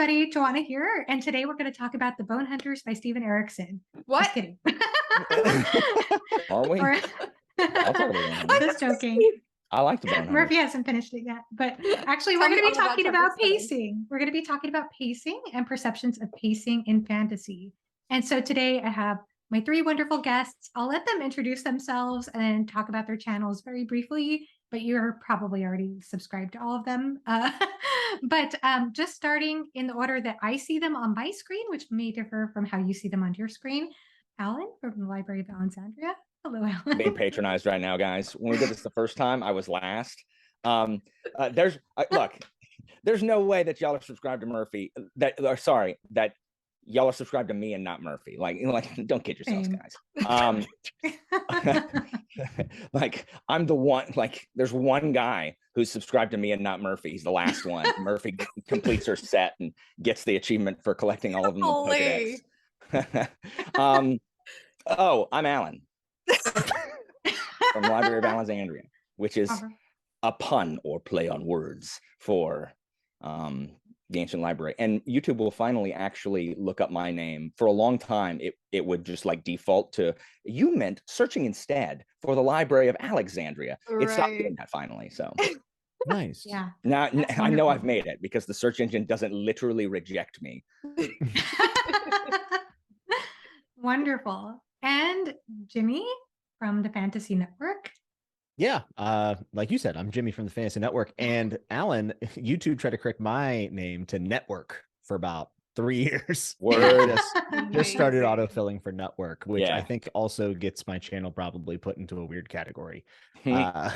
everybody, Joanna here, and today we're going to talk about The Bone Hunters by Steven Erikson. What? Just kidding. Are we? Or- I'll talk about Bone Hunters. Just joking. I like the Bone Hunters. Murphy hasn't finished it yet, but actually Tell we're going me to be all about talking chapter about 7. pacing. We're going to be talking about pacing and perceptions of pacing in fantasy. And so today I have my three wonderful guests. I'll let them introduce themselves and talk about their channels very briefly, but you're probably already subscribed to all of them. But just starting in the order that I see them on my screen, which may differ from how you see them on your screen. Alan from the Library of Alexandria. Hello, Alan. Being patronized right now, guys. When we did this the first time, I was last. Look, there's no way that y'all are subscribed to Merphy. That y'all are subscribed to me and not Merphy. Like don't kid yourselves, Same. guys. Like I'm the one. Like there's one guy who's subscribed to me and not Merphy. He's the last one. Murphy completes her set and gets the achievement for collecting all of them. Holy. Oh, I'm Alan from the Library of Alexandria, which is a pun or play on words for the ancient library. And YouTube will finally actually look up my name. For a long time, it would just like default to, you meant searching instead for the Library of Alexandria. Right. It stopped doing that finally, so. Nice. Yeah. Now I know I've made it because the search engine doesn't literally reject me. Wonderful. And Jimmy from the Fantasy Network. Yeah, like you said, I'm Jimmy from the Fantasy Network, and Alan, YouTube tried to correct my name to Network for about 3 years. Word. just started autofilling for Network, which Yeah. I think also gets my channel probably put into a weird category. It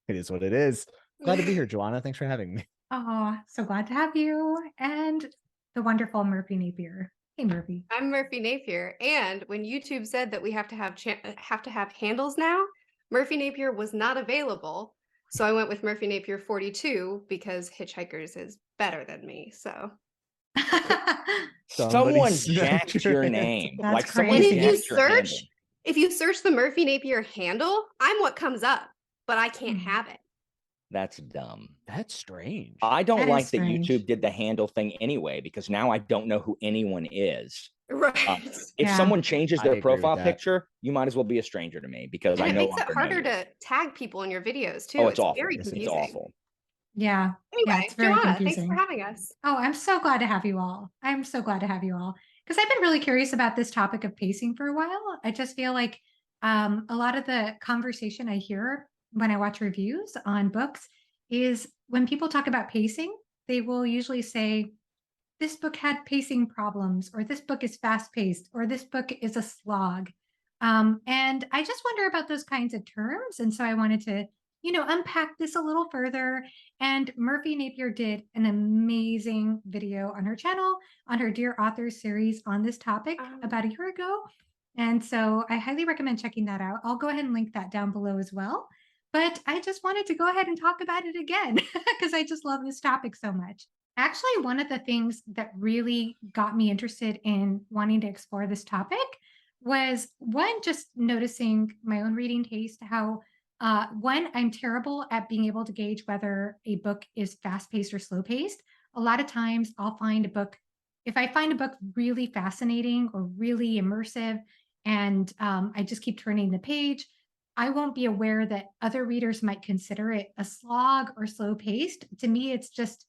is what it is. Glad to be here, Joanna. Thanks for having me. Oh, so glad to have you. And the wonderful Merphy Napier. Hey, Merphy. I'm Merphy Napier, and when YouTube said that we have to have handles now, Merphy Napier was not available, so I went with Merphy Napier 42 because Hitchhikers is better than me. So someone jacked your name. That's like crazy. someone and if you search the Merphy Napier handle, I'm what comes up, but I can't have it. That's dumb. That's strange. I don't like that strange. YouTube did the handle thing anyway, because now I don't know who anyone is. Right. If someone changes I their agree profile with that. picture, you might as well be a stranger to me because And I it no makes it longer know harder you. to tag people in your videos too. Oh, it's awful. Very It's confusing. awful. Yeah. Anyway, Yeah, it's very Joanna, confusing. thanks for having us. Oh, I'm so glad to have you all. I'm so glad to have you all. Because I've been really curious about this topic of pacing for a while. I just feel like a lot of the conversation I hear when I watch reviews on books is when people talk about pacing, they will usually say, this book had pacing problems, or this book is fast paced, or this book is a slog. And I just wonder about those kinds of terms. And so I wanted to, unpack this a little further. And Merphy Napier did an amazing video on her channel, on her Dear Authors series on this topic about a year ago. And so I highly recommend checking that out. I'll go ahead and link that down below as well. But I just wanted to go ahead and talk about it again because I just love this topic so much. Actually, one of the things that really got me interested in wanting to explore this topic was just noticing my own reading taste, how I'm terrible at being able to gauge whether a book is fast-paced or slow-paced. A lot of times I'll find a book, if I find a book really fascinating or really immersive, and I just keep turning the page, I won't be aware that other readers might consider it a slog or slow-paced. To me, it's just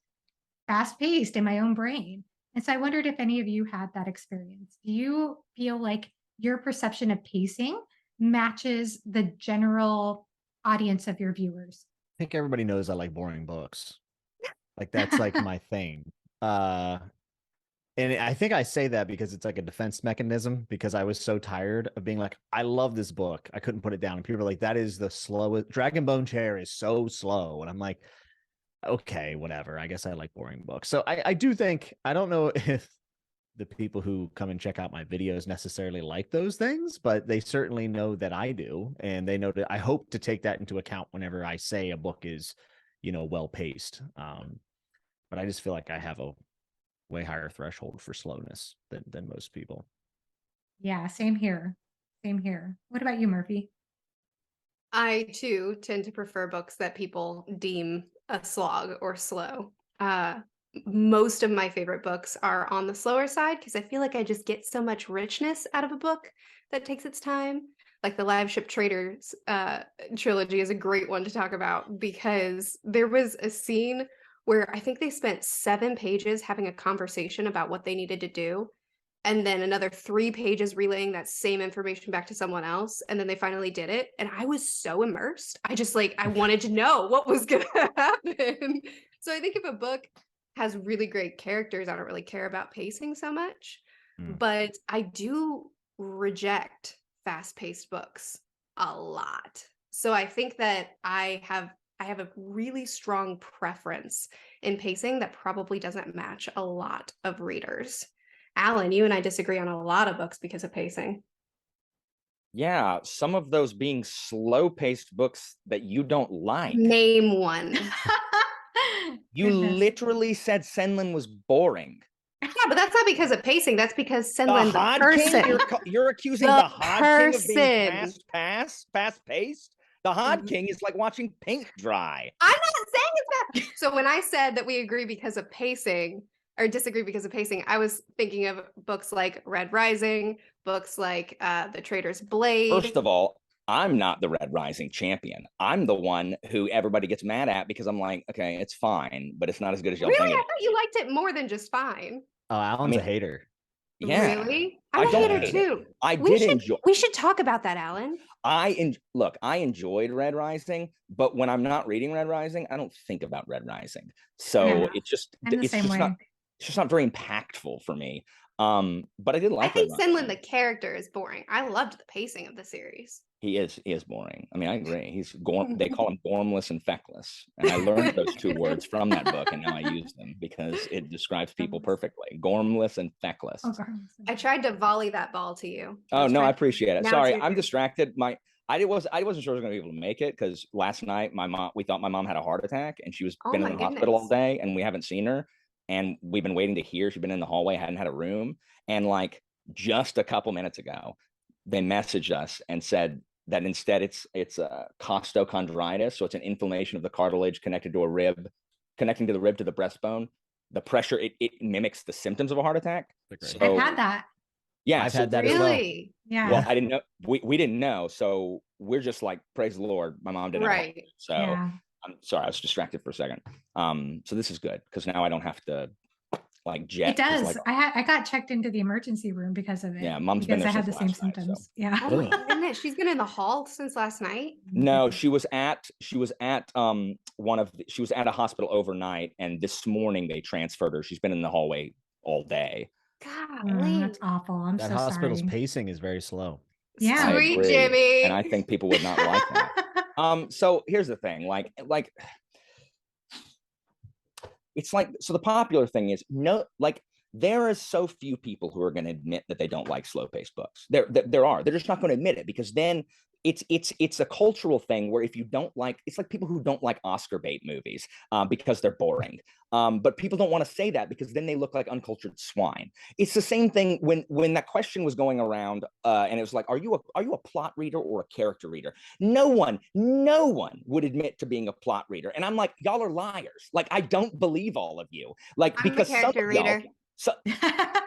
fast-paced in my own brain. And so I wondered if any of you had that experience. Do you feel like your perception of pacing matches the general audience of your viewers? I think everybody knows I like boring books. Like that's like my thing. And I think I say that because it's like a defense mechanism, because I was so tired of being like, I love this book, I couldn't put it down. And people are like, that is the slowest. Dragon Bone Chair is so slow. And I'm like, okay, whatever. I guess I like boring books. So I do think, I don't know if the people who come and check out my videos necessarily like those things, but they certainly know that I do. And they know that I hope to take that into account whenever I say a book is, well paced. But I just feel like I have a way higher threshold for slowness than most people. Yeah, same here. Same here. What about you, Merphy? I too tend to prefer books that people deem a slog or slow. most of my favorite books are on the slower side because I feel like I just get so much richness out of a book that takes its time. Like the Live Ship Traders trilogy is a great one to talk about because there was a scene where I think they spent 7 pages having a conversation about what they needed to do, and then another 3 pages relaying that same information back to someone else, and then they finally did it, and I was so immersed. I just like I wanted to know what was gonna happen. So I think if a book has really great characters, I don't really care about pacing so much, but I do reject fast-paced books a lot. So I think that I have a really strong preference in pacing that probably doesn't match a lot of readers. Alan, you and I disagree on a lot of books because of pacing. Yeah, some of those being slow-paced books that you don't like. Name one. You Goodness. literally said Senlin was boring. Yeah, but that's not because of pacing. That's because The Senlin, the Hod person. King? You're accusing The the Hod King of being person. fast-paced? The Hod King is like watching paint dry. I'm not saying it's bad. So when I said that we agree because of pacing or disagree because of pacing, I was thinking of books like Red Rising, books like The Traitor's Blade. First of all, I'm not the Red Rising champion. I'm the one who everybody gets mad at because I'm like, okay, it's fine, but it's not as good as y'all Really? think I it thought you liked it more than just fine. Oh, Alan's a hater. is. Yeah. Really? I I'm a don't hater hate it. too. I We did should enjoy. we should talk about that, Alan. Look, I enjoyed Red Rising, but when I'm not reading Red Rising, I don't think about Red Rising. So Yeah, it's just I'm the same way. it's just not very impactful for me. But I did like I think Red Rising. Senlin the character is boring. I loved the pacing of the series. He is boring. I mean, I agree. They call him gormless and feckless. And I learned those 2 words from that book, and now I use them because it describes people perfectly. Gormless and feckless. I tried to volley that ball to you. Oh no, I appreciate it. Now Sorry, it's your I'm turn. distracted. I wasn't sure I was gonna be able to make it because last night we thought my mom had a heart attack and she was Oh been my in the hospital all goodness. day and we haven't seen her. And we've been waiting to hear. She's been in the hallway, hadn't had a room. And like just a couple minutes ago, they messaged us and said that instead it's a costochondritis, so it's an inflammation of the cartilage connecting to the rib to the breastbone. The pressure it mimics the symptoms of a heart attack. I've had that. Yeah, I've had that as well. Really? Yeah. Well, I didn't know. We didn't know, so we're just like, praise the Lord. My mom didn't. Right. So Yeah. I'm sorry, I was distracted for a second. So this is good because now I don't have to like jet. It does. Like, I got checked into the emergency room because of it. yeah, mom's been because there I had the since same last night, symptoms. so. Yeah. Oh my goodness. She's been in the hall since last night. No, she was at she was at a hospital overnight, and this morning they transferred her. She's been in the hallway all day. Golly. That's awful. I'm That so hospital's sorry. pacing is very slow. Yeah. I Sweet agree, Jimmy. and I think people would not like that. So here's the thing, like it's like, so the popular thing is there are so few people who are going to admit that they don't like slow-paced books. They're just not going to admit it because then it's a cultural thing where if you don't like, it's like people who don't like Oscar bait movies because they're boring. But people don't want to say that because then they look like uncultured swine. It's the same thing when that question was going around and it was like, are you a plot reader or a character reader? No one would admit to being a plot reader. And I'm like, y'all are liars. Like, I don't believe all of you. Like, I'm because a character reader. So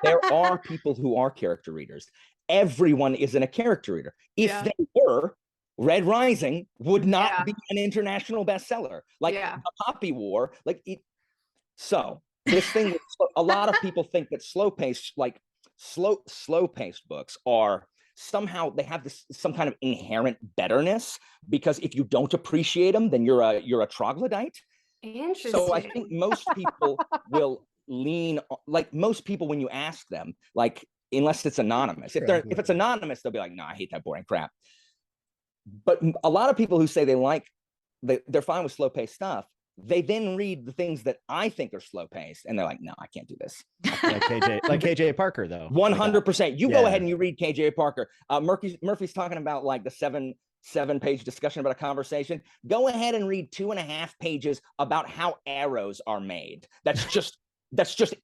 there are people who are character readers. Everyone isn't a character reader. If they were, Red Rising would not be an international bestseller. Like the Poppy War, like it. So this thing, a lot of people think that slow-paced books are somehow, they have some kind of inherent betterness because if you don't appreciate them, then you're a troglodyte. Interesting. So I think most people will lean, like most people, when you ask them, like, unless it's anonymous, if it's anonymous, they'll be like, no, I hate that boring crap. But a lot of people who say they're fine with slow-paced stuff, they then read the things that I think are slow-paced, and they're like, no, I can't do this. Like KJ Parker, though. 100%. You go ahead and you read KJ Parker. Murphy's talking about like the seven-page discussion about a conversation. Go ahead and read 2.5 pages about how arrows are made. That's just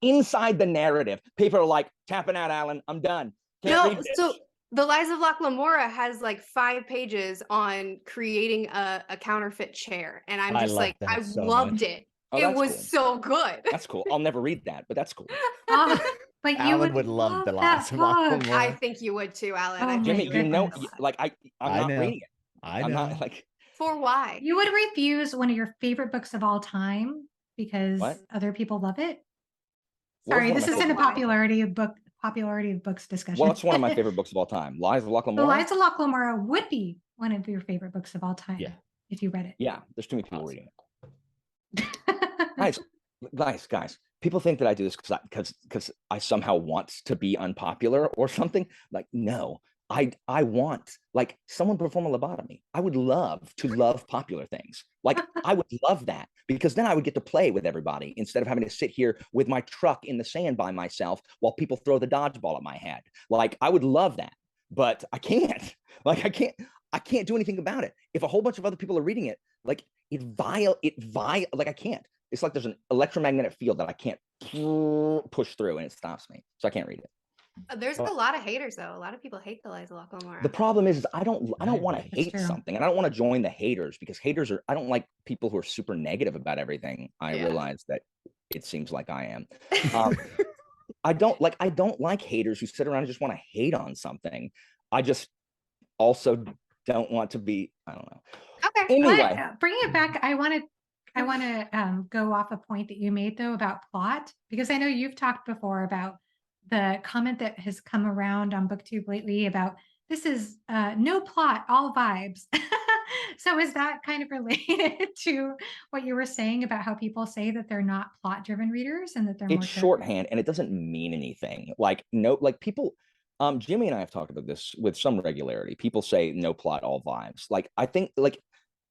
inside the narrative. People are like, tapping out, Alan. I'm done. So The Lies of Locke Lamora has like 5 pages on creating a counterfeit chair, and I'm just like, I loved it. Oh, It that's was cool. so good. That's cool. I'll never read that, but that's cool. Oh, but you Alan would would love The that Lies of Lachlan book. Moore. I think you would too, Alan. Oh I think my Jimmy, you would love goodness. it. like I'm I not know. reading it. I I'm know. not like For why? You would refuse one of your favorite books of all time because What? other people love it? What was Sorry, one of this my isn't favorite a Why? popularity of books discussion. What's one of my favorite books of all time? Lies of Lachlan The Moore? Lies of Lachlan would be one of your favorite books of all time Yeah. if you read it. Yeah, there's too many people Awesome. reading it. Guys, people think that I do this because I somehow want to be unpopular or something. Like, no, I want, like, someone perform a lobotomy. I would love to love popular things. Like, I would love that because then I would get to play with everybody instead of having to sit here with my truck in the sand by myself while people throw the dodgeball at my head. Like, I would love that, but I can't. Like, I can't do anything about it. If a whole bunch of other people are reading it, like, like, I can't. It's like there's an electromagnetic field that I can't push through and it stops me. So I can't read it. There's a lot of haters though. A lot of people hate The Lies of Lachlan Moore. The problem is I don't want to agree. hate true. something, and I don't want to join the haters because haters are, I don't like people who are super negative about everything. I Yeah. realize that it seems like I am. I don't like haters who sit around and just want to hate on something. I just also don't want to be, I don't know. Okay. Anyway, But bringing it back, I want to go off a point that you made though about plot, because I know you've talked before about the comment that has come around on BookTube lately about this is no plot, all vibes. So is that kind of related to what you were saying about how people say that they're not plot driven readers and that they're more it's shorthand and it doesn't mean anything. Like, no, like people, Jimmy and I have talked about this with some regularity. People say no plot, all vibes. Like, I think, like,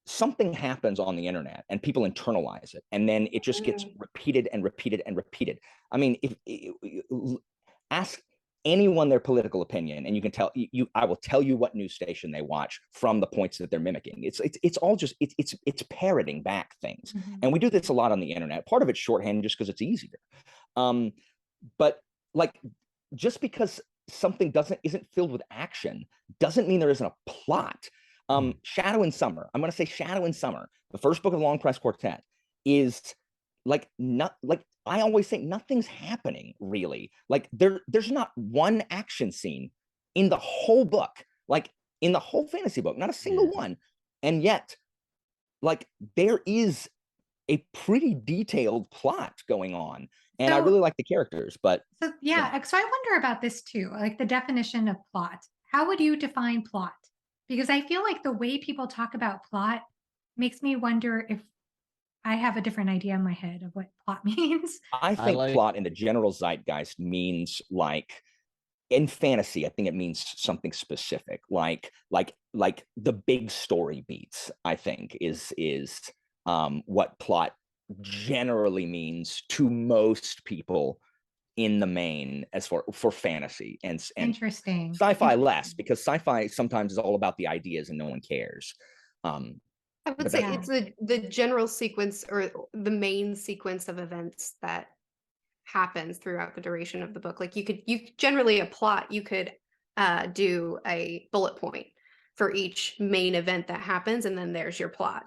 something happens on the internet and people internalize it and then it just gets repeated and repeated and repeated. I mean, if ask anyone their political opinion and you can tell you I will tell you what news station they watch from the points that they're mimicking. It's all just it's parroting back things. And we do this a lot on the internet. Part of it's shorthand just because it's easier. But like, just because something isn't filled with action doesn't mean there isn't a plot. Shadow and Summer. I'm going to say Shadow and Summer. The first book of the Long Press Quartet is like, not like, I always say nothing's happening really. Like, there's not one action scene in the whole book, like in the whole fantasy book, not a single one. And yet, like, there is a pretty detailed plot going on. And I really like the characters, but so I wonder about this too, like the definition of plot. How would you define plot? Because I feel like the way people talk about plot makes me wonder if I have a different idea in my head of what plot means. I think plot in the general zeitgeist means, like, in fantasy, I think it means something specific, like the big story beats, I think is what plot generally means to most people in the main, as for fantasy and Interesting. sci-fi less, because sci-fi sometimes is all about the ideas and no one cares. I would say it's the general sequence or the main sequence of events that happens throughout the duration of the book. Like, you generally, a plot, you could do a bullet point for each main event that happens, and then there's your plot.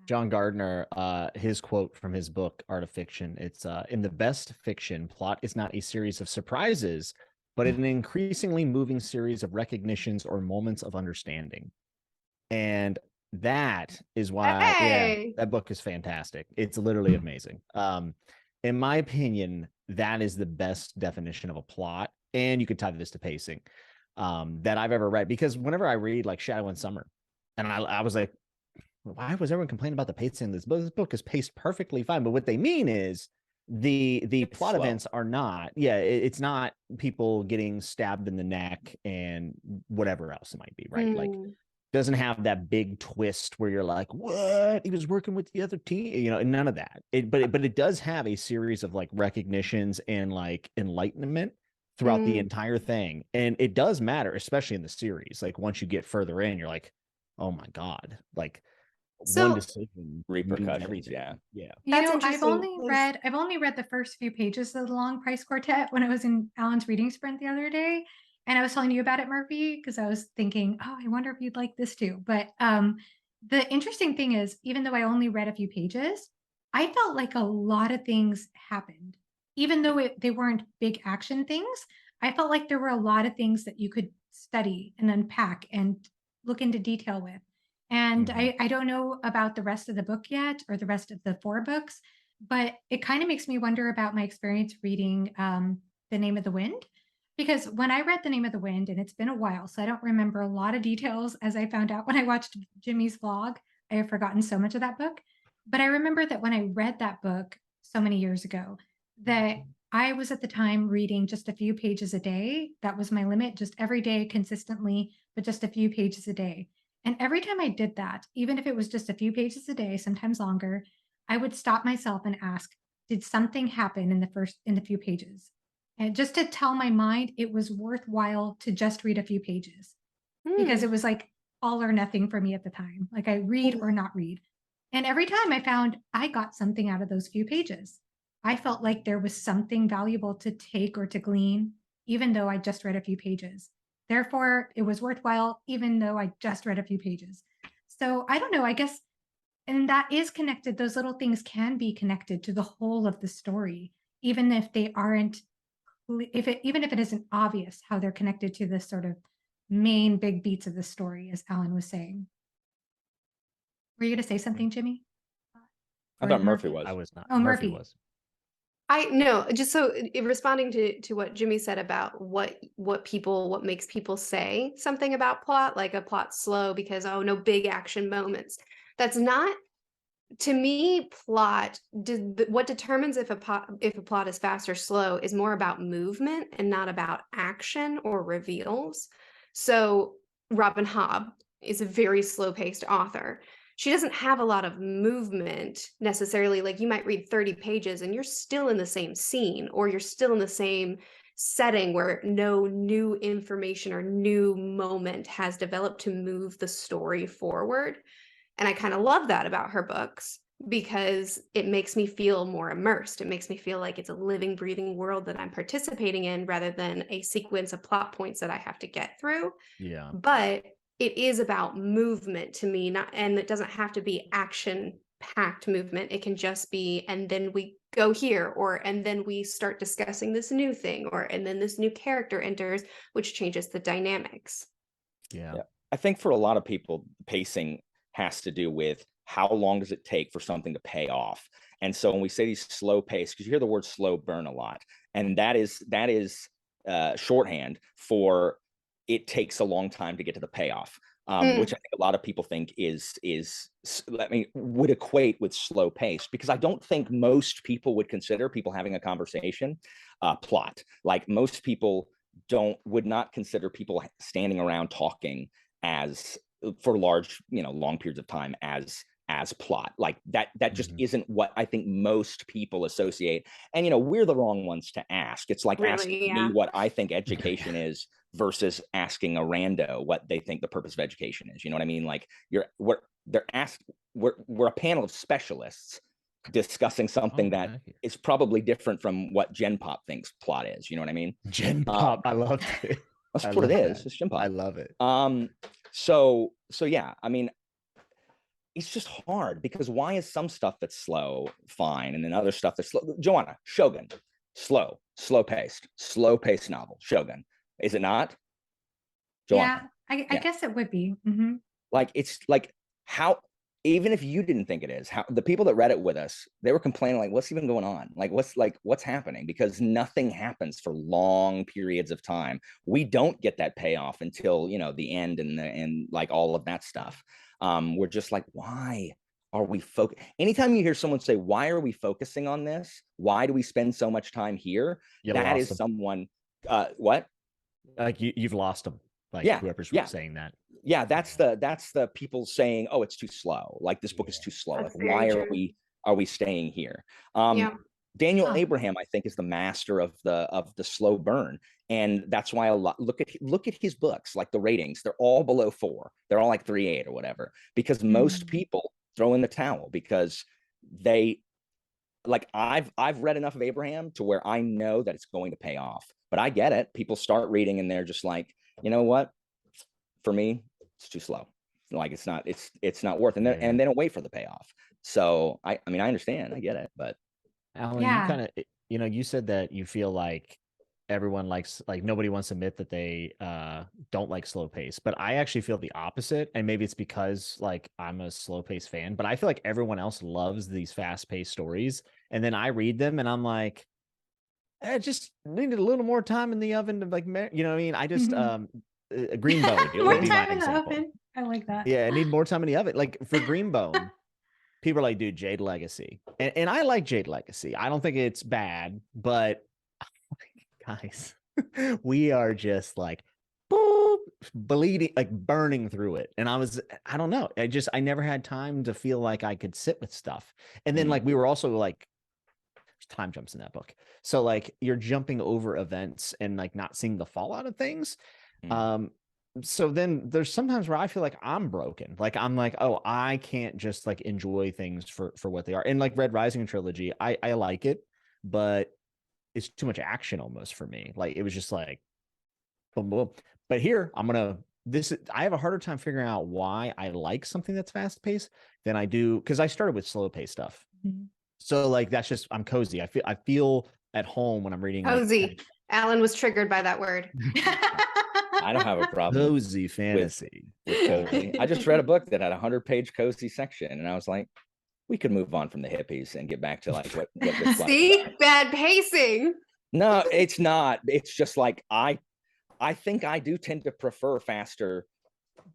John Gardner, his quote from his book Art of Fiction, it's in the best fiction, plot is not a series of surprises, but an increasingly moving series of recognitions or moments of understanding. And that is why that book is fantastic. It's literally amazing. In my opinion, that is the best definition of a plot. And you could tie this to pacing that I've ever read, because whenever I read like Shadow and Summer, and I was like, why was everyone complaining about the pacing in this book? This book is paced perfectly fine. But what they mean is the plot events are not, it's not people getting stabbed in the neck and whatever else it might be, right? Like, doesn't have that big twist where you're like, what? He was working with the other team, you know, none of that. But it does have a series of like recognitions and like enlightenment throughout the entire thing. And it does matter, especially in the series. Like, once you get further in, you're like, oh my God, like, one decision, repercussions. You That's know, interesting. I've only read the first few pages of the Long Price Quartet when I was in Alan's reading sprint the other day. And I was telling you about it, Merphy, because I was thinking, oh, I wonder if you'd like this too. But the interesting thing is, even though I only read a few pages, I felt like a lot of things happened. Even though they weren't big action things, I felt like there were a lot of things that you could study and unpack and look into detail with. And Mhm. I don't know about the rest of the book yet or the rest of the 4 books, but it kind of makes me wonder about my experience reading The Name of the Wind. Because when I read The Name of the Wind, and it's been a while, so I don't remember a lot of details as I found out when I watched Jimmy's vlog. I have forgotten so much of that book. But I remember that when I read that book so many years ago, that I was at the time reading just a few pages a day. That was my limit, just every day consistently, but just a few pages a day. And every time I did that, even if it was just a few pages a day, sometimes longer, I would stop myself and ask, did something happen in the few pages? And just to tell my mind it was worthwhile to just read a few pages because Hmm. it was like all or nothing for me at the time. Like I read or not read. And every time I found I got something out of those few pages. I felt like there was something valuable to take or to glean, even though I just read a few pages. Therefore, it was worthwhile, even though I just read a few pages. So I don't know, I guess, and that is connected. Those little things can be connected to the whole of the story, even if they aren't even if it isn't obvious how they're connected to the sort of main big beats of the story, as Alan was saying. Were you going to say something, Jimmy? I Or thought Murphy Murphy? was. I was not. Oh, Murphy Murphy. was. I no, just so responding to what Jimmy said about what makes people say something about plot, like a plot's slow because oh no big action moments. That's not to me plot. What determines if a plot is fast or slow is more about movement and not about action or reveals. So Robin Hobb is a very slow paced author. She doesn't have a lot of movement necessarily. Like you might read 30 pages and you're still in the same scene or you're still in the same setting where no new information or new moment has developed to move the story forward. And I kind of love that about her books because it makes me feel more immersed. It makes me feel like it's a living, breathing world that I'm participating in rather than a sequence of plot points that I have to get through. Yeah. But it is about movement to me, not, and it doesn't have to be action packed movement. It can just be, and then we go here, or and then we start discussing this new thing, or and then this new character enters, which changes the dynamics. Yeah. Yeah. I think for a lot of people, pacing has to do with how long does it take for something to pay off. And so when we say these slow pace, because you hear the word slow burn a lot, and that is shorthand for it takes a long time to get to the payoff, which I think a lot of people think would equate with slow pace, because I don't think most people would consider people having a conversation plot. Like most people would not consider people standing around talking as for large, long periods of time as plot. Like that just isn't what I think most people associate. And we're the wrong ones to ask. It's like asking Really, me yeah. what I think education is versus asking a rando what they think the purpose of education is. You know what I mean? Like we're a panel of specialists discussing something that is probably different from what Gen Pop thinks plot is. You know what I mean? Gen Pop. I loved it. That's what it is. It's Gen Pop. I love it. So yeah, I mean, it's just hard because why is some stuff that's slow fine and then other stuff that's slow? Joanna, Shogun, slow paced novel. Shogun, is it not? Joanna? Yeah, I guess it would be. Mm-hmm. Like it's like how, even if you didn't think it is, how the people that read it with us, they were complaining like, what's even going on? Like what's happening? Because nothing happens for long periods of time. We don't get that payoff until the end and like all of that stuff. We're just like, why are we focused? Anytime you hear someone say, why are we focusing on this? Why do we spend so much time here? That is someone, what? Like you've lost them. Like whoever's saying that. Yeah, that's the people saying, oh, it's too slow. Like this book is too slow. Like, why are we staying here? Daniel Abraham, I think, is the master of the slow burn. And that's why look at his books, like the ratings, they're all below 4. They're all like 3.8 or whatever, because most people throw in the towel because they like, I've read enough of Abraham to where I know that it's going to pay off. But I get it. People start reading and they're just like, you know what? For me, it's too slow. Like it's not worth, and then Yeah. and they don't wait for the payoff. So I mean, I understand, I get it, but Alan, you Yeah. kind of, you said that you feel like everyone likes, like nobody wants to admit that they don't like slow pace, but I actually feel the opposite. And maybe it's because like I'm a slow pace fan, but I feel like everyone else loves these fast paced stories. And then I read them and I'm like, I just needed a little more time in the oven to like, you know what I mean? I just, Mhm. Green Bone, it More would be my time in the example. oven. I like that. Yeah, I need more time in the oven. Like for Green Bone, people are like, dude, Jade Legacy. And I like Jade Legacy. I don't think it's bad, but guys, we are just like boop, bleeding, like burning through it. And I don't know. I never had time to feel like I could sit with stuff. And then like we were also like, there's time jumps in that book. So like you're jumping over events and like not seeing the fallout of things. So then there's sometimes where I feel like I'm broken. Like I'm like, oh, I can't just like enjoy things for what they are. And like Red Rising trilogy, I like it, but it's too much action almost for me. Like it was just like boom, boom. But here I have a harder time figuring out why I like something that's fast paced than I do, because I started with slow paced stuff. Mhm. So like that's just, I'm cozy. I feel at home when I'm reading like Cozy. Alan was triggered by that word. I don't have a problem cozy fantasy. with cozy. I just read a book that had a 100-page cozy section, and I was like, we could move on from the hippies and get back to like what this life is See, about. bad pacing. No, it's not. It's just like I think I do tend to prefer faster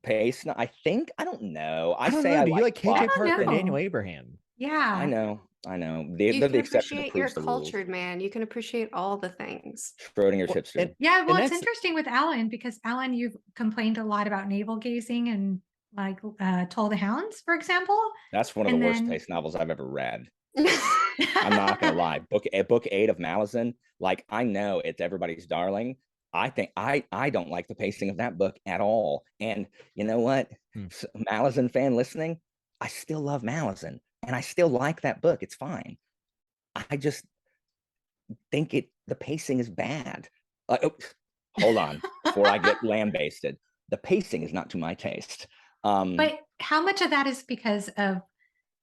pace. I think, I don't know. I don't say know. I Do you like plot. KJ Parker and know. Daniel Abraham? Yeah. I know. You They're can the exception that appreciate you're proves the rules. cultured, man. You can appreciate all the things. Schrodinger's Well, hipster. Yeah, well, And it's that's- interesting with Alan because Alan, you've complained a lot about navel gazing and like Toll the Hounds, for example. That's one of the And worst then- paced novels I've ever read. I'm not gonna lie. Book 8 of Malazan, like I know it's everybody's darling. I think I don't like the pacing of that book at all. And you know what? Malazan fan listening, I still love Malazan and I still like that book. It's fine. I just think the pacing is bad. Hold on, before I get lambasted. The pacing is not to my taste. But how much of that is because of,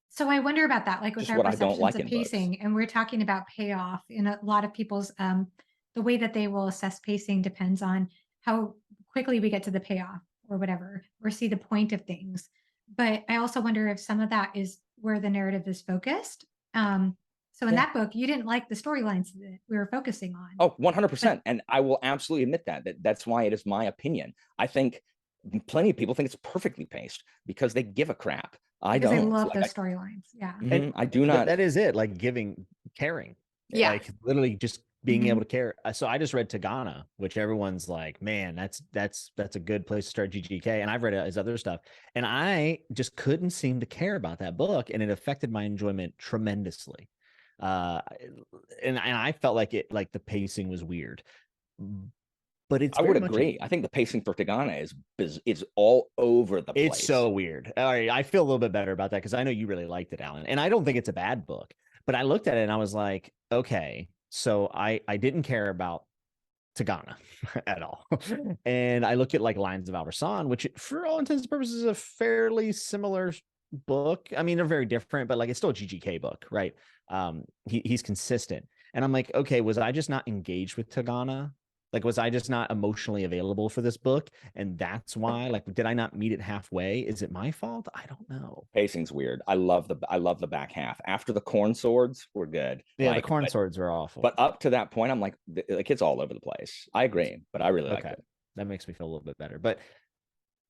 so I wonder about that, like with Just our what I don't perceptions like of in books. pacing, and we're talking about payoff in a lot of people's, the way that they will assess pacing depends on how quickly we get to the payoff or whatever, or see the point of things. But I also wonder if some of that is where the narrative is focused. So in Yeah. that book, you didn't like the storylines that we were focusing on. Oh, 100%. And I will absolutely admit that's why it is my opinion. I think plenty of people think it's perfectly paced because they give a crap. I Because I don't. love Like, those storylines. Yeah. And I do not. That is it. Like caring. Yeah. Like literally just being Mhm. able to care. So I just read Tagana, which everyone's like, man, that's a good place to start GGK. And I've read his other stuff, and I just couldn't seem to care about that book, and it affected my enjoyment tremendously. And I felt like the pacing was weird, but it's I would very much agree. I think the pacing for Tagana is all over the place. it's so weird. All right, I feel a little bit better about that because I know you really liked it, Alan, and I don't think it's a bad book. But I looked at it and I was like, okay, so I didn't care about Tagana at all. And I looked at like Lions of Alversan, which for all intents and purposes is a fairly similar book. I mean, they're very different, but like it's still a GGK book, right? He's consistent. And I'm like, okay, was I just not engaged with Tagana? Like, was I just not emotionally available for this book? And that's why, like, did I not meet it halfway? Is it my fault? I don't know. Pacing's weird. I love the back half. After the corn swords, we're good. Yeah, the corn swords are awful. But up to that point, I'm like it's all over the place. I agree, but I really like it. That makes me feel a little bit better. But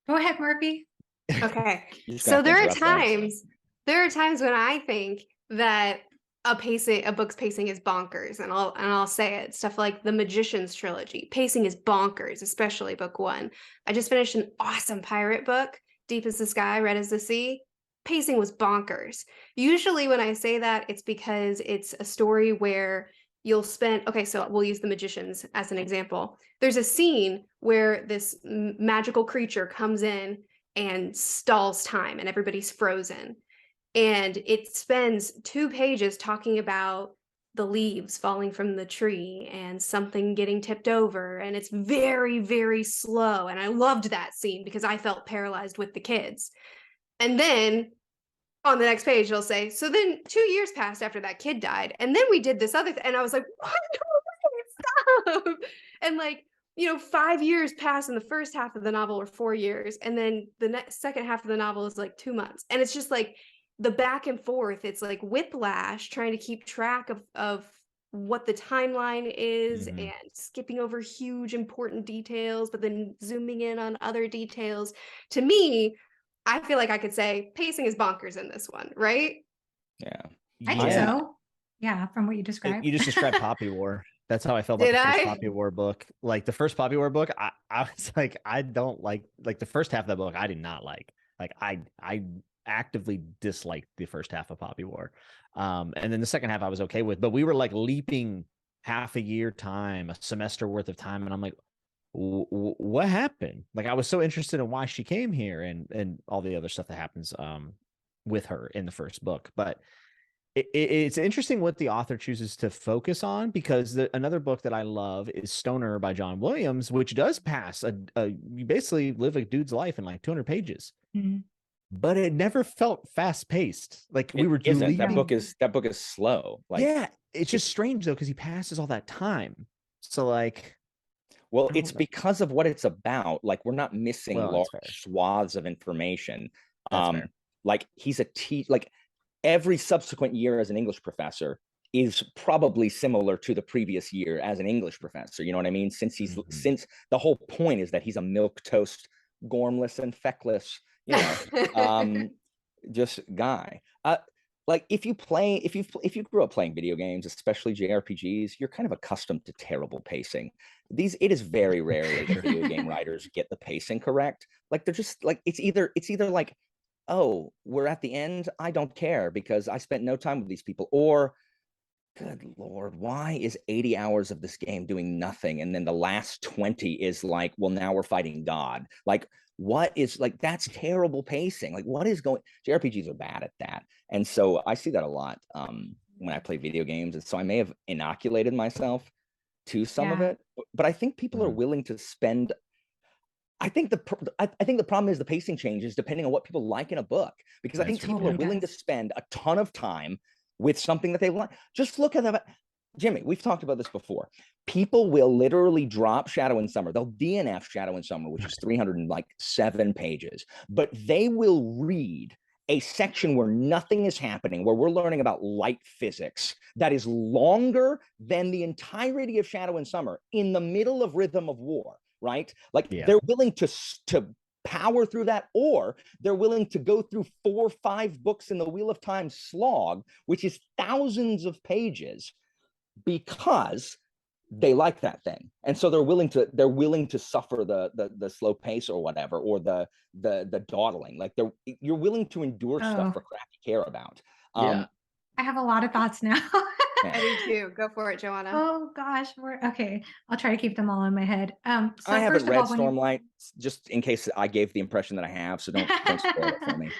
Go ahead, Merphy. Okay. You're just So gonna there are have to interrupt us. there are times when I think that a book's pacing is bonkers, and I'll say it. Stuff like the Magician's trilogy. Pacing is bonkers, especially book 1. I just finished an awesome pirate book, Deep as the Sky, Red as the Sea. Pacing was bonkers. Usually when I say that, it's because it's a story where you'll spend, okay, so we'll use the Magicians as an example. There's a scene where this magical creature comes in and stalls time and everybody's frozen. And it spends 2 pages talking about the leaves falling from the tree and something getting tipped over, and it's very, very slow. And I loved that scene because I felt paralyzed with the kids. And then on the next page, they'll say, so then 2 years passed after that kid died. And then we did this other thing. And I was like, what? Stop. And like, 5 years passed in the first half of the novel, or 4 years. And then the second half of the novel is like 2 months. And it's just like the back and forth. It's like whiplash trying to keep track of what the timeline is Mhm. and skipping over huge important details, but then zooming in on other details. To me, I feel like I could say pacing is bonkers in this one, right? Yeah. I think Yeah. so. Yeah, from what you described. You just described Poppy War. That's how I felt about Did the first I? Poppy War book. Like the first Poppy War book, I was like, I don't like the first half of that book. I did not like. Like I actively disliked the first half of Poppy War. And then the second half I was okay with. But we were like leaping half a year time, a semester worth of time, and I'm like, what happened? Like I was so interested in why she came here and all the other stuff that happens with her in the first book. But it's interesting what the author chooses to focus on, because another book that I love is Stoner by John Williams, which does pass you basically live a dude's life in like 200 pages, Mhm. but it never felt fast paced. Like we It were isn't. That leaving. book is slow. Like, Yeah, it's just strange though, because he passes all that time. So like, well, I it's don't know. because of what it's about. Like, we're not missing Well, large that's fair. swaths of information. That's fair. Like he's like every subsequent year as an English professor is probably similar to the previous year as an English professor. You know what I mean? Mhm. Since the whole point is that he's a milk toast, gormless and feckless, just guy. Like if you grew up playing video games, especially JRPGs, you're kind of accustomed to terrible pacing. It is very rarely that video game writers get the pacing correct. Like they're just like it's either like, oh, we're at the end, I don't care because I spent no time with these people, or good Lord, why is 80 hours of this game doing nothing? And then the last 20 is like, well, now we're fighting God. Like, what is like, that's terrible pacing. Like, what is going, JRPGs are bad at that. And so I see that a lot when I play video games. And so I may have inoculated myself to some of Yeah. it, but I think people are willing to spend. I think the problem is the pacing changes depending on what people like in a book, because I That's think true. people are Totally willing to does. spend a ton of time with something that they like. Just look at that. Jimmy, we've talked about this before. People will literally drop Shadow in Summer. They'll DNF Shadow in Summer, which is 307 pages, but they will read a section where nothing is happening, where we're learning about light physics, that is longer than the entirety of Shadow in Summer in the middle of Rhythm of War, right? Like Yeah. they're willing to power through that, or they're willing to go through 4 or 5 books in the Wheel of Time slog, which is thousands of pages, because they like that thing, and so they're willing to suffer the slow pace or whatever, or the dawdling. Like you're willing to endure stuff for crap you care about. Yeah. I have a lot of thoughts now. I do too. Go for it, Joanna. Oh gosh, okay. I'll try to keep them all in my head. So I haven't first of read all, when you Stormlight, just in case I gave the impression that I have, so don't spoil it for me.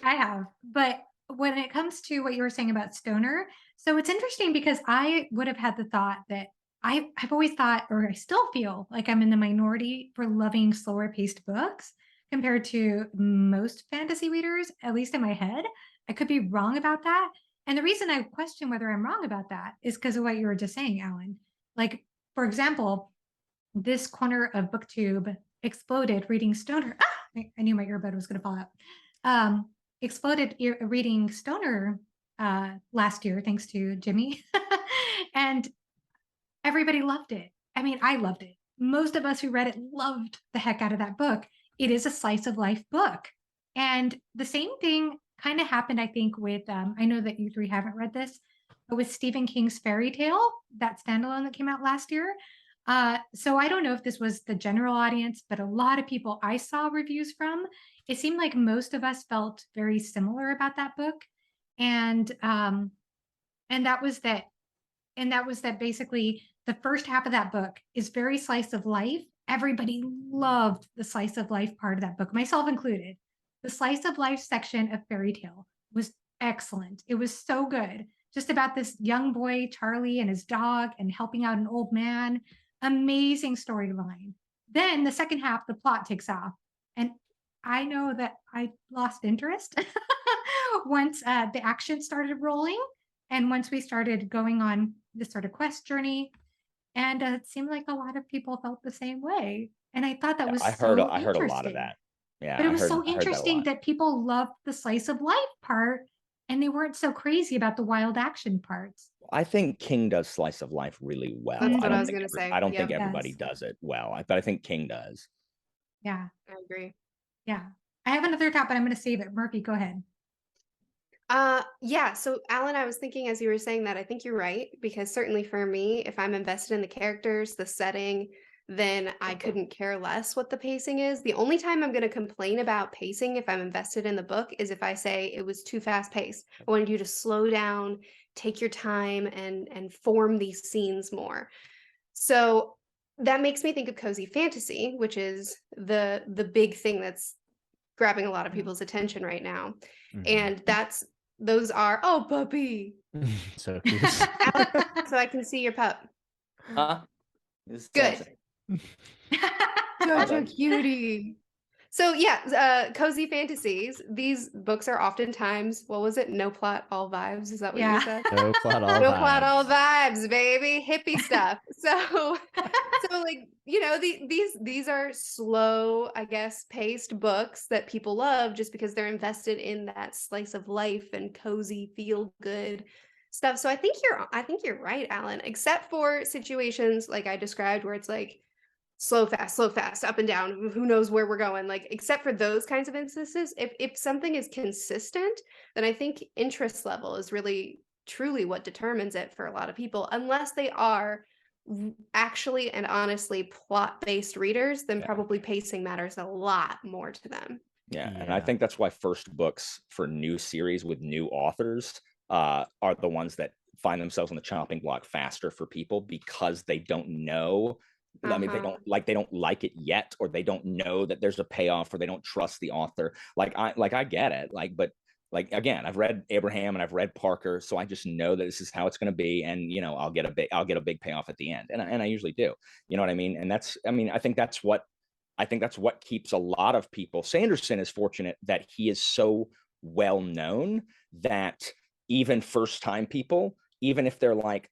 I have, but when it comes to what you were saying about Stoner, so it's interesting because I would have had the thought that I've always thought, or I still feel like I'm in the minority for loving slower paced books compared to most fantasy readers, at least in my head. I could be wrong about that. And the reason I question whether I'm wrong about that is because of what you were just saying, Alan. Like, for example, this corner of booktube exploded reading Stoner. I knew my earbud was going to fall out. Exploded reading Stoner last year, thanks to Jimmy. And everybody loved it. I mean, I loved it. Most of us who read it loved the heck out of that book. It is a slice of life book. And the same thing kind of happened, I think, with, I know that you three haven't read this, but with Stephen King's Fairy Tale, that standalone that came out last year. So I don't know if this was the general audience, but a lot of people I saw reviews from, it seemed like most of us felt very similar about that book. And that was that basically the first half of that book is very slice of life. Everybody loved the slice of life part of that book, myself included. The slice of life section of Fairy Tale was excellent. It was so good. just about this young boy, Charlie, and his dog and helping out an old man. Amazing storyline. Then the second half, the plot takes off. And I know that I lost interest once the action started rolling. And once we started going on this sort of quest journey, and it seemed like a lot of people felt the same way. And I thought that was I so heard a lot of interesting. that. Yeah, But it was so I heard that a interesting lot. that people loved the slice of life part and they weren't so crazy about the wild action parts. I think King does slice of life really well. That's what I don't was think gonna say. I don't Yep. think everybody Yes. does it well, but I think King does. Yeah. I agree. Yeah. I have another thought, but I'm going to save it. Murphy, go ahead. Yeah, so Alan, I was thinking as you were saying that, I think you're right, because certainly for me, if I'm invested in the characters, the setting, then I couldn't care less what the pacing is. The only time I'm going to complain about pacing if I'm invested in the book is if I say it was too fast paced. I wanted you to slow down, take your time, and form these scenes more. So that makes me think of cozy fantasy, which is the big thing that's grabbing a lot of people's attention right now. And those are, oh, puppy. So cute. So I can see your pup. It's Good. Such a Okay. cutie. So yeah, cozy fantasies. These books are oftentimes, what was it? No plot, all vibes. Is that what you said? No plot, all No plot, all vibes. vibes, baby. Hippie stuff. So like, you know, these are slow, I guess, paced books that people love just because they're invested in that slice of life and cozy, feel good stuff. So I think you're right, Alan, except for situations like I described where it's like slow, fast, up and down, who knows where we're going, like, except for those kinds of instances, if something is consistent, then I think interest level is really truly what determines it for a lot of people, unless they are actually and honestly plot-based readers, then Yeah. probably pacing matters a lot more to them. Yeah, and I think that's why first books for new series with new authors are the ones that find themselves on the chopping block faster for people, because they don't know. I mean, they don't like it yet, or they don't know that there's a payoff, or they don't trust the author. I get it. But again, I've read Abraham and I've read Parker, so I just know that this is how it's going to be, and I'll get a big payoff at the end, and I usually do. You know what I mean? And I think that's what keeps a lot of people. Sanderson is fortunate that he is so well known that even first time people, even if they're like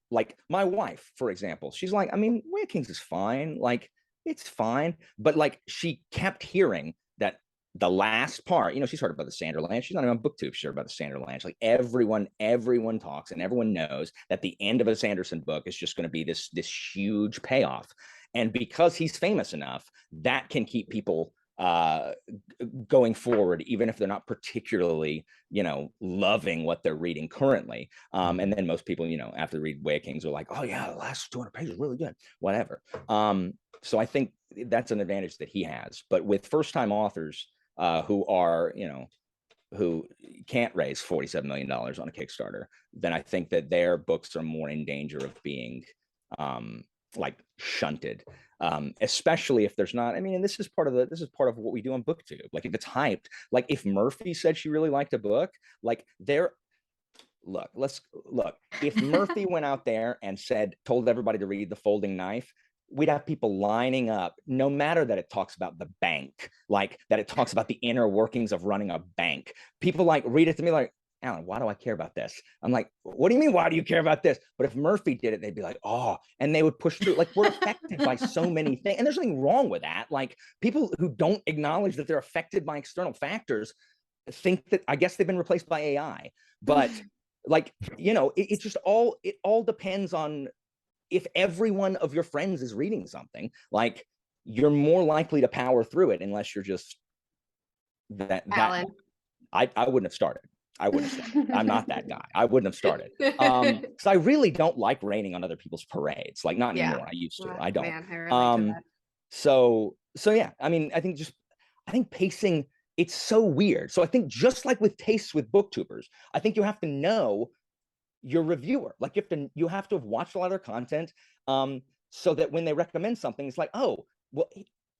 my wife, for example, she's like, I mean, Way of Kings is fine. Like, it's fine. But like, she kept hearing that the last part, she's heard about the Sanderland. She's not even on BookTube. She's heard about the Sanderland. Like, everyone talks and everyone knows that the end of a Sanderson book is just going to be this huge payoff. And because he's famous enough, that can keep people going forward, even if they're not particularly, loving what they're reading currently. And then most people, after they read Way of Kings, are like, oh yeah, the last 200 pages is really good, whatever. So I think that's an advantage that he has. But with first-time authors who are, who can't raise $47 million on a Kickstarter, then I think that their books are more in danger of being shunted, especially if there's not. I mean, and this is part of what we do on BookTube. Like, if it's hyped, like if Merphy said she really liked a book, like if Merphy went out there and told everybody to read The Folding Knife, we'd have people lining up, no matter that it talks about the bank, like that it talks about the inner workings of running a bank. People read it to me like, Alan, why do I care about this? I'm like, what do you mean, why do you care about this? But if Merphy did it, they'd be like, oh, and they would push through. Like, we're affected by so many things. And there's nothing wrong with that. Like, people who don't acknowledge that they're affected by external factors think that, I guess, they've been replaced by AI. But it all depends on if every one of your friends is reading something. Like, you're more likely to power through it, unless you're just Alan. I wouldn't have started. I'm not that guy. I wouldn't have started. Because I really don't like raining on other people's parades. Like, not anymore. I used to. I don't. Man, I relate to that. So yeah. I mean, I think pacing, it's so weird. So I think, just like with tastes with booktubers, I think you have to know your reviewer. Like, you have to have watched a lot of their content, so that when they recommend something, it's like, oh, well,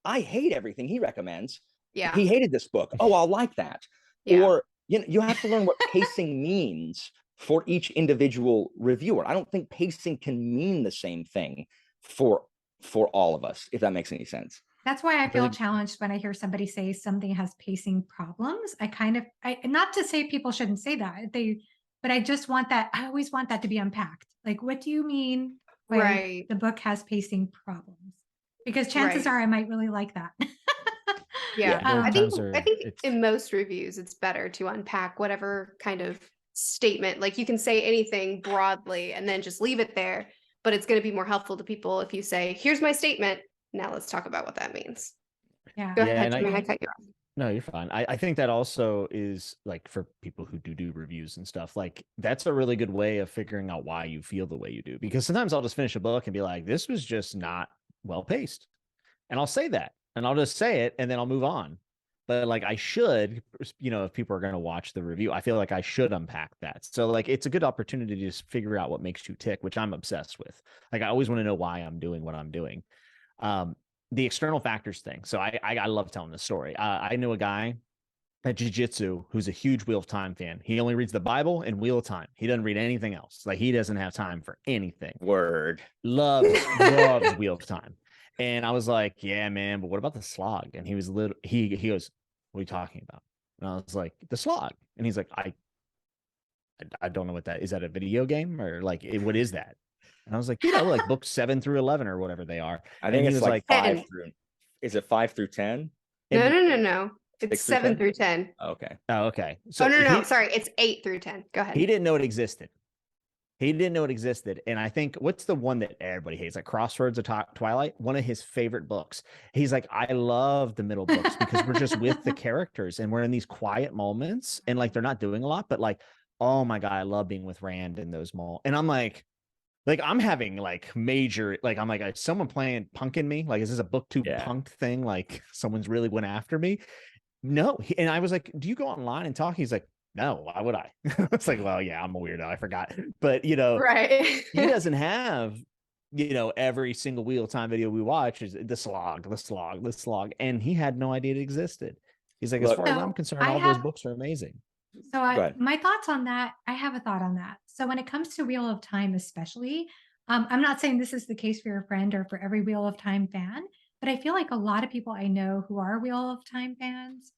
I hate everything he recommends. Yeah. He hated this book. Oh, I'll like that. Yeah. Or you have to learn what pacing means for each individual reviewer. I don't think pacing can mean the same thing for all of us, if that makes any sense. That's why I feel Really- challenged when I hear somebody say something has pacing problems. I not to say people shouldn't say that, but I just want that. I always want that to be unpacked. Like, what do you mean by Right. the book has pacing problems? Because chances Right. are I might really like that. Yeah. there are I times think where I think it's in most reviews it's better to unpack whatever kind of statement. Like you can say anything broadly and then just leave it there, but it's going to be more helpful to people if you say, "Here's my statement. Now let's talk about what that means." Yeah. Go Yeah, ahead, and Jimmy. I cut you off. no, you're fine. I think that also is like for people who do reviews and stuff, like that's a really good way of figuring out why you feel the way you do. Because sometimes I'll just finish a book and be like, this was just not well paced. And I'll say that and I'll just say it and then I'll move on. But like I should, if people are going to watch the review, I feel like I should unpack that. So like it's a good opportunity to just figure out what makes you tick, which I'm obsessed with. Like I always want to know why I'm doing what I'm doing. The external factors thing. So I love telling this story. I knew a guy at jiu-jitsu who's a huge Wheel of Time fan. He only reads the Bible and Wheel of Time. He doesn't read anything else. Like he doesn't have time for anything. Word. Loves Wheel of Time. And I was like, yeah, man, but what about the slog? And he was he goes, what are you talking about? And I was like, the slog. And he's like, I don't know what that is. That a video game or like what is that? And I was like, like books 7 through 11 or whatever they are. I think he it's was like like 5 10. through. Is it 5 through 10? No. It's 6 through 7 10? through 10. Okay. Oh, okay. So Oh, no. Sorry. It's 8 through 10. Go ahead. he didn't know it existed. He didn't know it existed. And I think what's the one that everybody hates? Like Crossroads of Twilight, one of his favorite books. He's like, I love the middle books because we're just with the characters and we're in these quiet moments and like they're not doing a lot, but like, oh my God, I love being with Rand in those moments. And I'm like I'm having like major, like, I'm like, is someone playing punking me? Like, is this a booktube punk thing? Like someone's really went after me? No. And I was like, do you go online and talk? He's like, no, why would I? It's like, well, yeah, I'm a weirdo. I forgot. But, right. he doesn't have, every single Wheel of Time video we watch is the slog. And he had no idea it existed. He's like, as far as I'm concerned, all those books are amazing. So my thoughts on that, I have a thought on that. So when it comes to Wheel of Time, especially, I'm not saying this is the case for your friend or for every Wheel of Time fan, but I feel like a lot of people I know who are Wheel of Time fans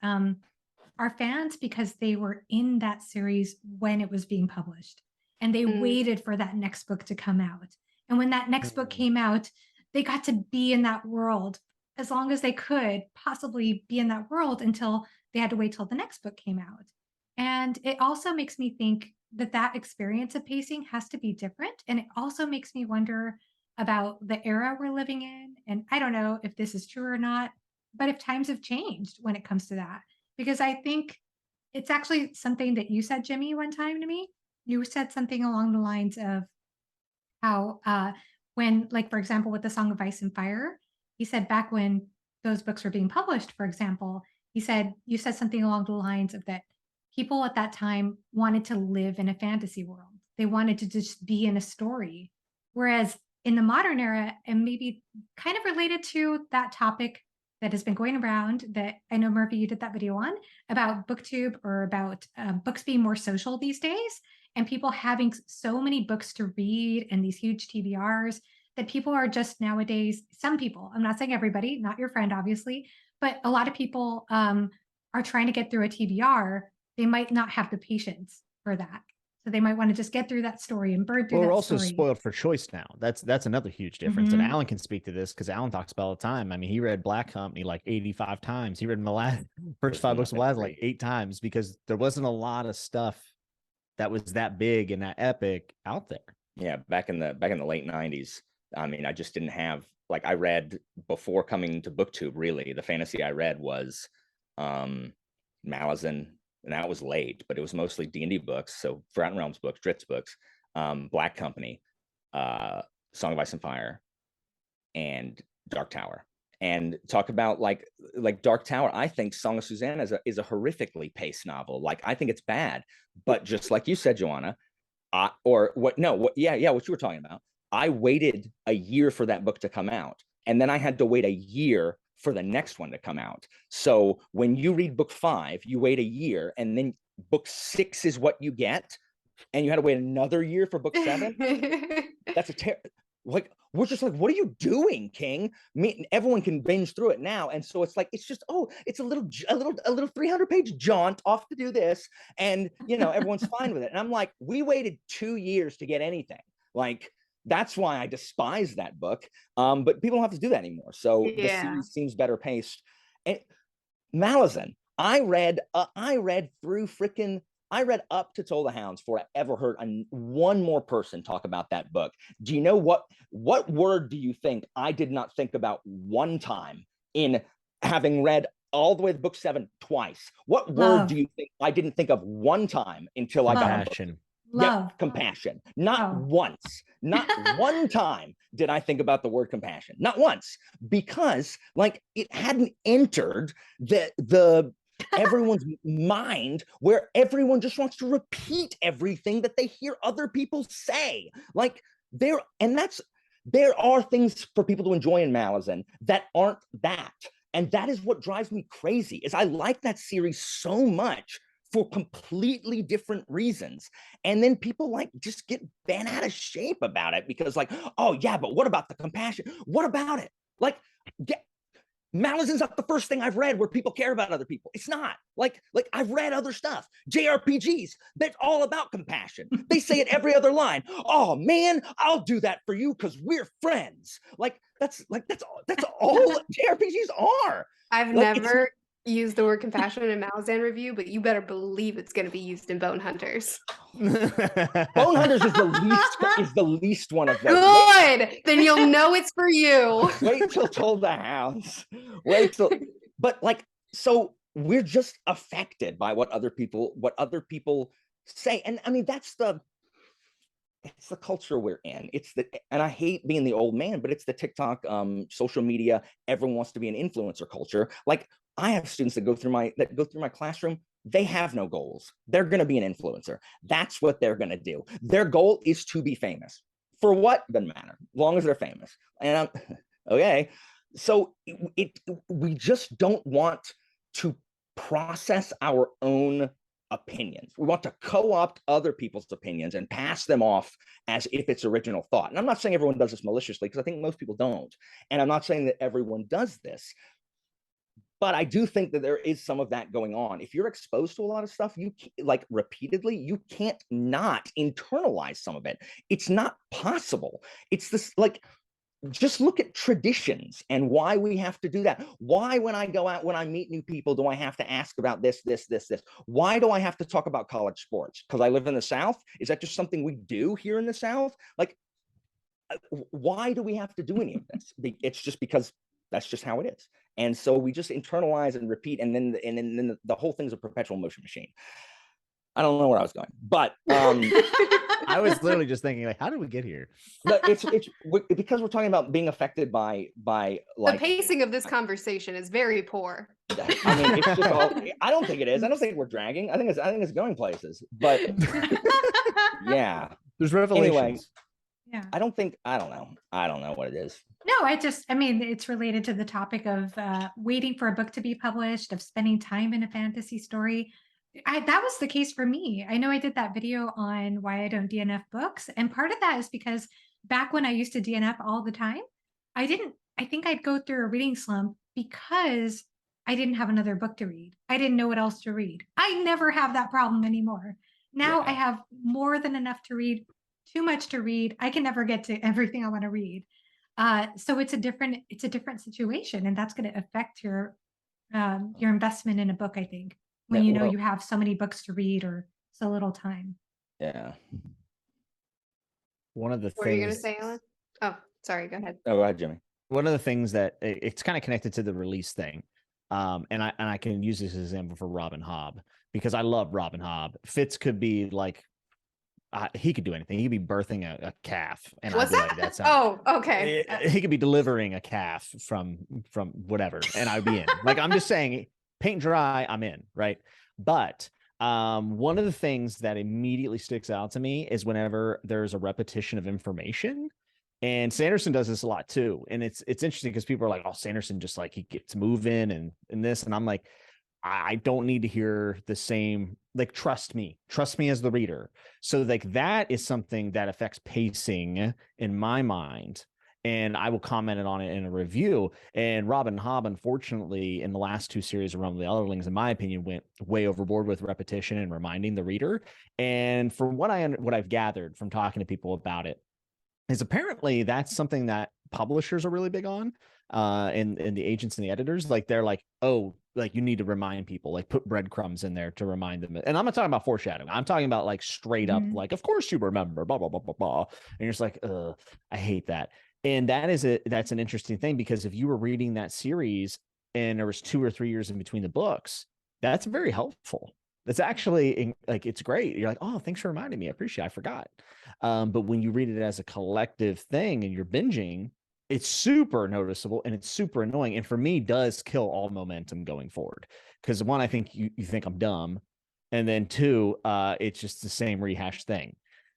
are fans because they were in that series when it was being published and they waited for that next book to come out. And when that next book came out, they got to be in that world as long as they could possibly be in that world until they had to wait till the next book came out. And it also makes me think that experience of pacing has to be different. And it also makes me wonder about the era we're living in. And I don't know if this is true or not, but if times have changed when it comes to that. Because I think it's actually something that you said, Jimmy, one time to me. You said something along the lines of how when, like, for example, with the Song of Ice and Fire, he said back when those books were being published, for example, you said something along the lines of that people at that time wanted to live in a fantasy world. They wanted to just be in a story. Whereas in the modern era, and maybe kind of related to that topic that has been going around that I know, Merphy, you did that video on about booktube or about books being more social these days and people having so many books to read and these huge TBRs that people are just nowadays, some people, I'm not saying everybody, not your friend, obviously, but a lot of people are trying to get through a TBR. They might not have the patience for that. So they might want to just get through that story and burn through that story. We're also spoiled for choice now. That's another huge difference. And Alan can speak to this because Alan talks about it all the time. I mean, he read Black Company like 85 times. He read first 5 books of Melath like 8 times because there wasn't a lot of stuff that was that big and that epic out there. Yeah, back in the late 90s. I mean, I just didn't have, like, I read before coming to BookTube, really. The fantasy I read was Malazan, and that was late, but it was mostly D&D books. So Forgotten Realms books, GOODREADS books, Black Company, Song of Ice and Fire, and Dark Tower. And talk about like Dark Tower. I think Song of Susanna is a horrifically paced novel. Like, I think it's bad, but just like you said, Joanna, what you were talking about. I waited a year for that book to come out, and then I had to wait a year for the next one to come out. So when you read book 5, you wait a year, and then book 6 is what you get. and you had to wait another year for book 7. That's like, we're just like, what are you doing, King? Everyone can binge through it now, and so it's like, it's just, oh, it's a little 300-page jaunt off to do this, and everyone's fine with it. And I'm like, we waited 2 years to get anything. Like, that's why I despise that book. But people don't have to do that anymore. So the series seems better paced. And Malazan, I read up to Toll the Hounds before I ever heard one more person talk about that book. Do you know what word do you think I did not think about one time in having read all the way to book 7 twice? What word do you think I didn't think of one time until I got compassion? Love. Yep, compassion. Not once, not one time did I think about the word compassion. Not once, because like it hadn't entered the everyone's mind, where everyone just wants to repeat everything that they hear other people say. Like there are things for people to enjoy in Malazan that aren't that. And that is what drives me crazy, is I like that series so much for completely different reasons. And then people like just get bent out of shape about it because like, oh yeah, but what about the compassion? What about it? Like, Malazan's not the first thing I've read where people care about other people. It's not. Like I've read other stuff, JRPGs, that's all about compassion. They say it every other line. Oh man, I'll do that for you because we're friends. That's all JRPGs are. I've never used the word compassion in a Malazan review, but you better believe it's going to be used in Bone Hunters. Bone Hunters is the least one of those. Good, then you'll know it's for you. Wait till Toll the Hounds. But like, so we're just affected by what other people say, and I mean it's the culture we're in. And I hate being the old man, but it's the TikTok, social media. Everyone wants to be an influencer culture. Like, I have students that go through my classroom. They have no goals. They're going to be an influencer. That's what they're going to do. Their goal is to be famous. For what? Doesn't matter, as long as they're famous. And okay, so we just don't want to process our own opinions. We want to co-opt other people's opinions and pass them off as if it's original thought. And I'm not saying everyone does this maliciously, because I think most people don't. And I'm not saying that everyone does this. But I do think that there is some of that going on. If you're exposed to a lot of stuff, repeatedly, you can't not internalize some of it. It's not possible. It's this, just look at traditions and why we have to do that. Why, when I go out, when I meet new people, do I have to ask about this? Why do I have to talk about college sports? Because I live in the South? Is that just something we do here in the South? Like, why do we have to do any of this? It's just because that's just how it is. And so we just internalize and repeat, and then the whole thing's a perpetual motion machine. I don't know where I was going, but I was literally just thinking, like, how did we get here? It's because we're talking about being affected by like, the pacing of this conversation is very poor. I mean, it's just all, I don't think it is. I don't think we're dragging. I think it's going places. But yeah, there's revelations. Anyway, yeah. I don't know what it is. No, it's related to the topic of waiting for a book to be published, of spending time in a fantasy story. That was the case for me. I know I did that video on why I don't DNF books. And part of that is because back when I used to DNF all the time, I think I'd go through a reading slump because I didn't have another book to read. I didn't know what else to read. I never have that problem anymore. Now I have more than enough to read, too much to read. I can never get to everything I want to read. So it's a different situation, and that's going to affect your investment in a book, I think, when you have so many books to read or so little time. Yeah. One of the things. What are you going to say, Alan? Oh, sorry. Go ahead. Oh, go ahead, Jimmy. One of the things that it's kind of connected to the release thing. And I can use this as an example for Robin Hobb, because I love Robin Hobb. Fitz could be like, he could do anything. He could be birthing a calf, and I'd be like, "That's oh, okay." He could be delivering a calf from whatever, and I'd be in. Like, I'm just saying, paint dry, I'm in, right? But one of the things that immediately sticks out to me is whenever there's a repetition of information, and Sanderson does this a lot too. And it's interesting because people are like, "Oh, Sanderson just like he gets moving and this," and I'm like, I don't need to hear the same, like, trust me as the reader. So like that is something that affects pacing in my mind. And I will comment on it in a review. And Robin Hobb, unfortunately, in the last 2 series of Realm of the Elderlings, in my opinion, went way overboard with repetition and reminding the reader. And from what I've gathered from talking to people about it, is apparently that's something that publishers are really big on, and the agents and the editors. Like they're like, oh, like you need to remind people, like put breadcrumbs in there to remind them. And I'm not talking about foreshadowing. I'm talking about like straight up, like, of course you remember, blah, blah, blah, blah, blah. And you're just like, I hate that. And that's an interesting thing, because if you were reading that series and there was 2 or 3 years in between the books, that's very helpful. That's actually like, it's great. You're like, oh, thanks for reminding me. I appreciate it. I forgot. But when you read it as a collective thing and you're binging, it's super noticeable and it's super annoying. And for me, does kill all momentum going forward. Because one, I think you think I'm dumb. And then 2, it's just the same rehashed thing.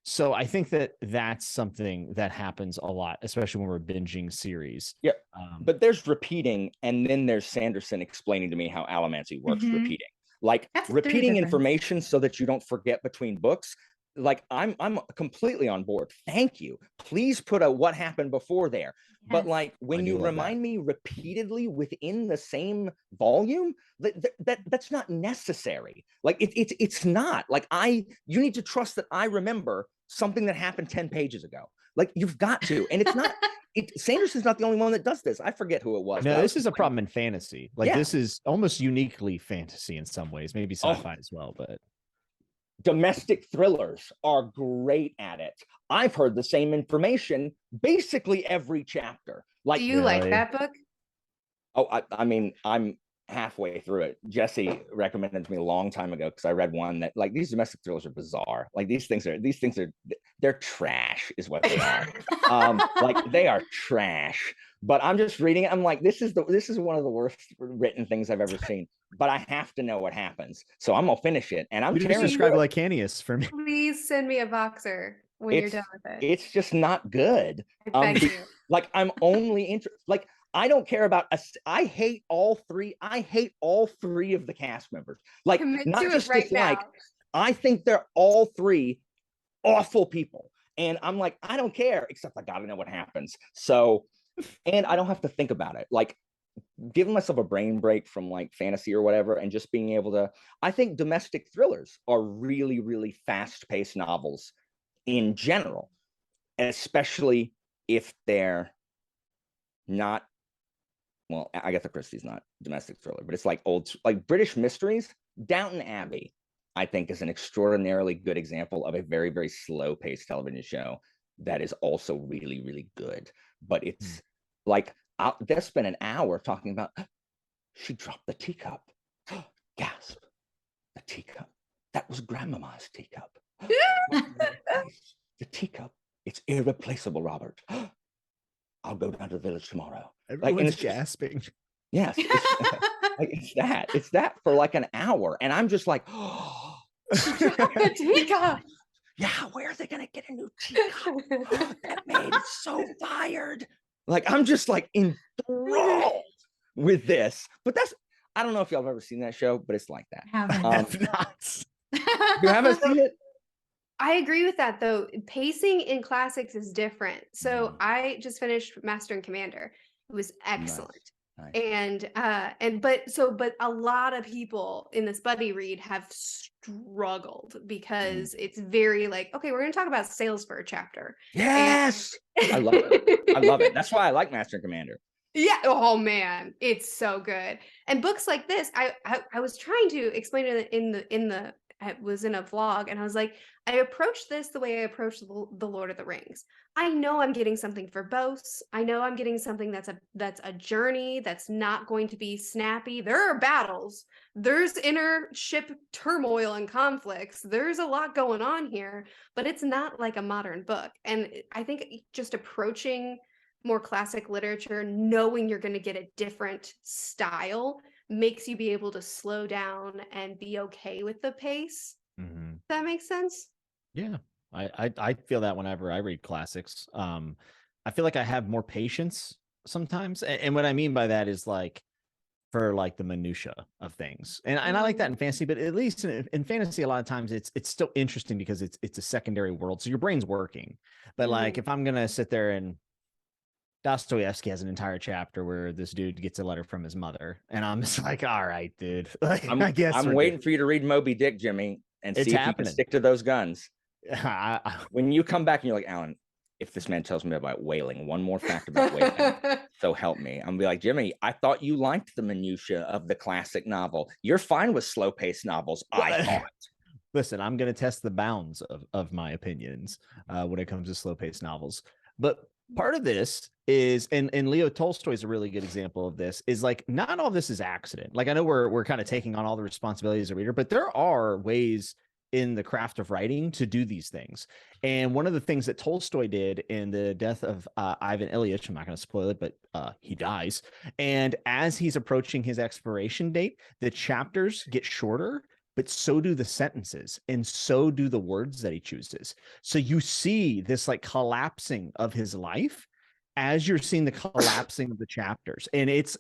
So I think that that's something that happens a lot, especially when we're binging series. Yeah. But there's repeating, and then there's Sanderson explaining to me how allomancy works repeating. Like repeating information so that you don't forget between books. Like I'm completely on board. Thank you. Please put a what happened before there. Yes. But like when you remind me repeatedly within the same volume, that's not necessary. Like it's not. Like you need to trust that I remember something that happened 10 pages ago. Like you've got to. And it's not Sanderson's not the only one that does this. I forget who it was. No, this is a problem in fantasy. Like this is almost uniquely fantasy in some ways, maybe sci-fi as well, but domestic thrillers are great at it. I've heard the same information basically every chapter. Like, do you like that book? Oh, I mean, I'm halfway through it. Jesse recommended it to me a long time ago because I read one that, like, these domestic thrillers are bizarre. Like these things are they're trash is what they are. Like they are trash. But I'm just reading it. I'm like, this is one of the worst written things I've ever seen. But I have to know what happens, so I'm gonna finish it. And I'm you just describe Lycanius for me. Please send me a boxer when you're done with it. It's just not good. Like I'm only interested. Like I don't care about I hate all 3. I hate all 3 of the cast members. Like not just right dislike. I think they're all 3 awful people, and I'm like, I don't care, except I gotta know what happens. So, and I don't have to think about it. Like giving myself a brain break from like fantasy or whatever, and just being able to, I think domestic thrillers are really, really fast-paced novels in general, especially if they're not, well, Agatha Christie's not domestic thriller, but it's like like British mysteries. Downton Abbey, I think, is an extraordinarily good example of a very, very slow-paced television show that is also really, really good. But it's like, they'll spend an hour talking about, she dropped the teacup. Gasp. The teacup. That was Grandmama's teacup. The teacup. It's irreplaceable, Robert. I'll go down to the village tomorrow. Everyone's gasping. Yes. It's that for like an hour. And I'm just like, oh, the teacup. Yeah, where are they going to get a new teacup? That maid is so fired. Like, I'm just like enthralled with this. But I don't know if y'all have ever seen that show, but it's like that. Haven't. You haven't seen it? I agree with that, though. Pacing in classics is different. So I just finished Master and Commander. It was excellent. Nice. But a lot of people in this buddy read have struggled because it's very like, okay, we're going to talk about sales for a chapter. Yes. I love it. I love it. That's why I like Master and Commander. Yeah. Oh man, it's so good. And books like this, I was trying to explain it I was in a vlog, and I was like, I approach this the way I approach the Lord of the Rings. I know I'm getting something verbose. I know I'm getting something that's a journey that's not going to be snappy. There are battles. There's inner ship turmoil and conflicts. There's a lot going on here, but it's not like a modern book. And I think just approaching more classic literature, knowing you're going to get a different style, makes you be able to slow down and be okay with the pace. Does that make sense? Yeah, I feel that whenever I read classics. I feel like I have more patience sometimes. And what I mean by that is, like, for like the minutia of things. And I like that in fantasy, but at least in fantasy, a lot of times it's still interesting because it's a secondary world. So your brain's working. But like if I'm gonna sit there and Dostoevsky has an entire chapter where this dude gets a letter from his mother, and I'm just like, all right, dude. Like, I guess I'm waiting for you to read Moby Dick, Jimmy, and see if you can stick to those guns. When you come back and you're like, Alan, if this man tells me about whaling, one more fact about whaling, so help me. I'm gonna be like, Jimmy, I thought you liked the minutia of the classic novel. You're fine with slow-paced novels, I thought. Listen, I'm gonna test the bounds of my opinions when it comes to slow-paced novels. But part of this is, and Leo Tolstoy is a really good example of this, is like not all this is accident. Like I know we're kind of taking on all the responsibilities as a reader, but there are ways in the craft of writing to do these things. And one of the things that Tolstoy did in the death of Ivan Ilyich, I'm not going to spoil it, but he dies. And as he's approaching his expiration date, the chapters get shorter, but so do the sentences, and so do the words that he chooses. So you see this like collapsing of his life as you're seeing the collapsing of the chapters. And it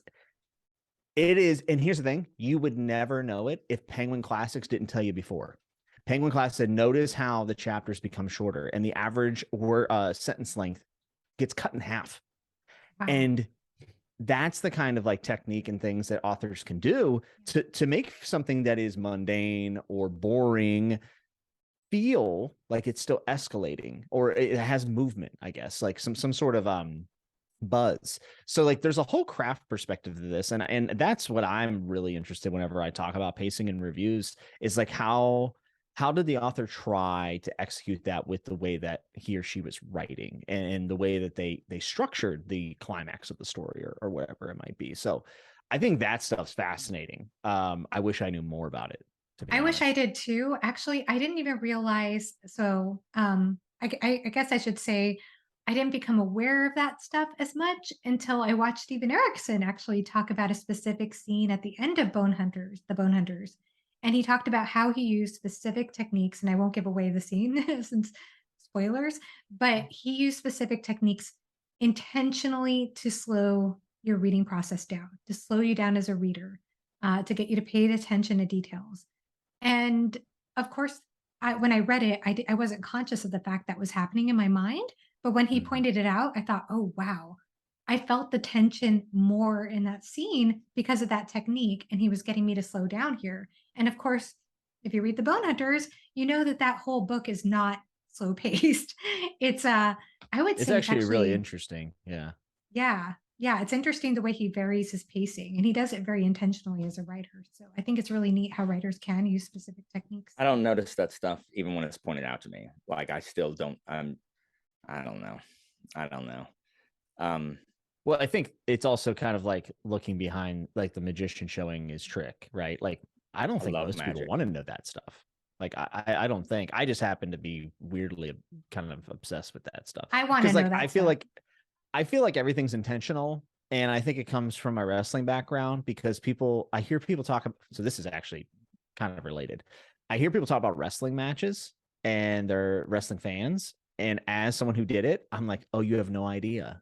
is, and here's the thing, you would never know it if Penguin Classics didn't tell you before. Penguin Class said, notice how the chapters become shorter and the average sentence length gets cut in half. Wow. And that's the kind of like technique and things that authors can do to make something that is mundane or boring feel like it's still escalating, or it has movement, I guess, like some sort of buzz. So like there's a whole craft perspective to this, and that's what I'm really interested in whenever I talk about pacing and reviews, is like how did the author try to execute that with the way that he or she was writing and the way that they structured the climax of the story or whatever it might be. So I think that stuff's fascinating. I wish I knew more about it. I wish I did too. Actually, I didn't even realize. So I guess I should say I didn't become aware of that stuff as much until I watched Steven Erikson actually talk about a specific scene at the end of The Bone Hunters. And he talked about how he used specific techniques, and I won't give away the scene since spoilers, but he used specific techniques intentionally to slow your reading process down, to slow you down as a reader, to get you to pay attention to details. And of course, when I read it, I wasn't conscious of the fact that was happening in my mind. But when he pointed it out, I thought, oh, wow. I felt the tension more in that scene because of that technique. And he was getting me to slow down here. And of course, if you read The Bone Hunters, you know that whole book is not slow paced. It's I would say it's actually really interesting. Yeah. Yeah. Yeah. It's interesting the way he varies his pacing, and he does it very intentionally as a writer. So I think it's really neat how writers can use specific techniques. I don't notice that stuff even when it's pointed out to me. Like I still don't, I don't know. Well, I think it's also kind of like looking behind like the magician showing his trick, right? Like I don't think most people want to know that stuff. Like I don't think. I just happen to be weirdly kind of obsessed with that stuff. I want to know that I feel like everything's intentional, and I think it comes from my wrestling background because I hear people talk. So this is actually kind of related. I hear people talk about wrestling matches and they're wrestling fans, and as someone who did it, I'm like, oh, you have no idea.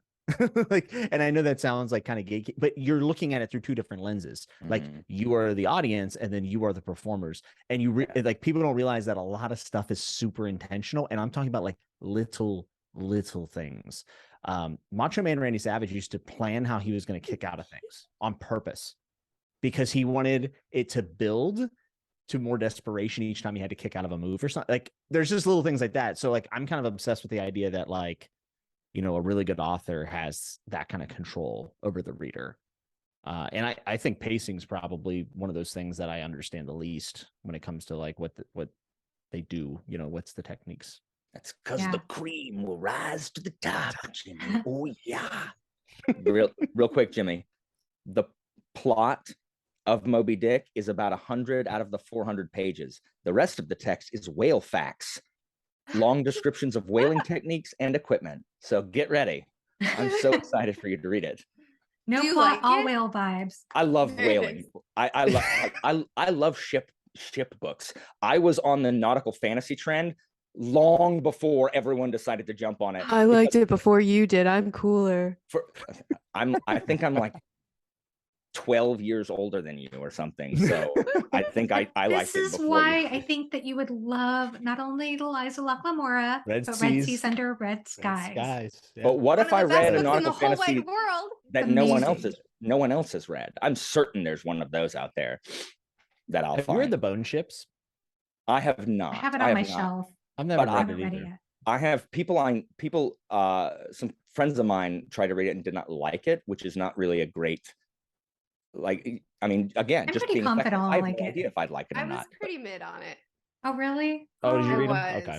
Like, and I know that sounds like kind of geeky, but you're looking at it through two different lenses. Like you are the audience, and then you are the performers, and like people don't realize that a lot of stuff is super intentional. And I'm talking about like little things. Macho Man Randy Savage used to plan how he was going to kick out of things on purpose because he wanted it to build to more desperation each time he had to kick out of a move or something. Like there's just little things like that. So like I'm kind of obsessed with the idea that like, you know, a really good author has that kind of control over the reader. And I think pacing is probably one of those things that I understand the least when it comes to like what they do, you know, what's the techniques. That's because the cream will rise to the top, Jimmy. Oh yeah. real quick, Jimmy. The plot of Moby Dick is about 100 out of the 400 pages. The rest of the text is whale facts. Long descriptions of whaling techniques and equipment. So get ready. I'm so excited for you to read it. No plot, all whale vibes. I love whaling. I love ship books. I was on the nautical fantasy trend long before everyone decided to jump on it. I liked it before you did. I'm cooler. I think I'm like 12 years older than you or something. So I think I liked This it is before why you. I think that you would love not only Eliza Lamora, Red but Red Seas. Seas Under Red Red Skies. Skies. Yeah. But what One if of I the best read a books in the nautical whole fantasy wide world. that no one else has read? I'm certain there's one of those out there that I'll Have find. you read The Bone Ships? I have not. I have it on my shelf. I've never But I read haven't it read it either. yet. I have some friends of mine tried to read it and did not like it, which is not really a great, like, I mean, again, I'm just pretty being confident effective. I'll I have like no it. idea if I'd like it or I was not. pretty mid on it. Oh, really? Oh, did you I read them? was. Okay.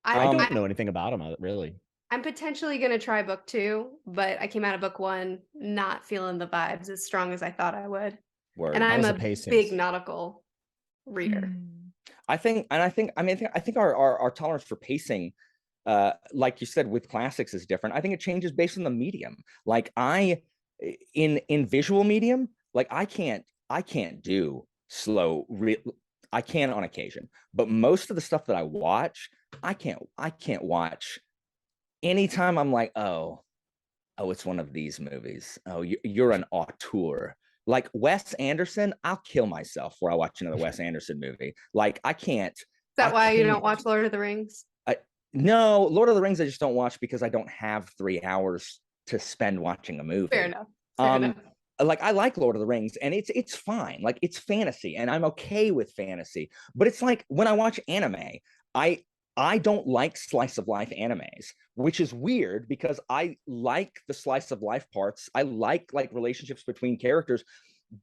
I I don't I'm, know anything about them, really. I'm potentially going to try book 2, but I came out of book 1 not feeling the vibes as strong as I thought I would. Word. And How I'm was a the pacing? big nautical reader. I think our tolerance for pacing, like you said, with classics is different. I think it changes based on the medium. Like in visual medium, like I can't do slow. I can on occasion, but most of the stuff that I watch, I can't watch. Anytime I'm like, oh, it's one of these movies. Oh, you're an auteur. Like Wes Anderson, I'll kill myself before I watch another Wes Anderson movie. Like I can't. Is that why you don't can't. watch Lord of the Rings? No, Lord of the Rings I just don't watch because I don't have 3 hours to spend watching a movie. Fair enough. Fair enough. Like I like Lord of the Rings and it's fine. Like it's fantasy and I'm okay with fantasy. But it's like when I watch anime, I don't like slice of life animes, which is weird because I like the slice of life parts. I like relationships between characters,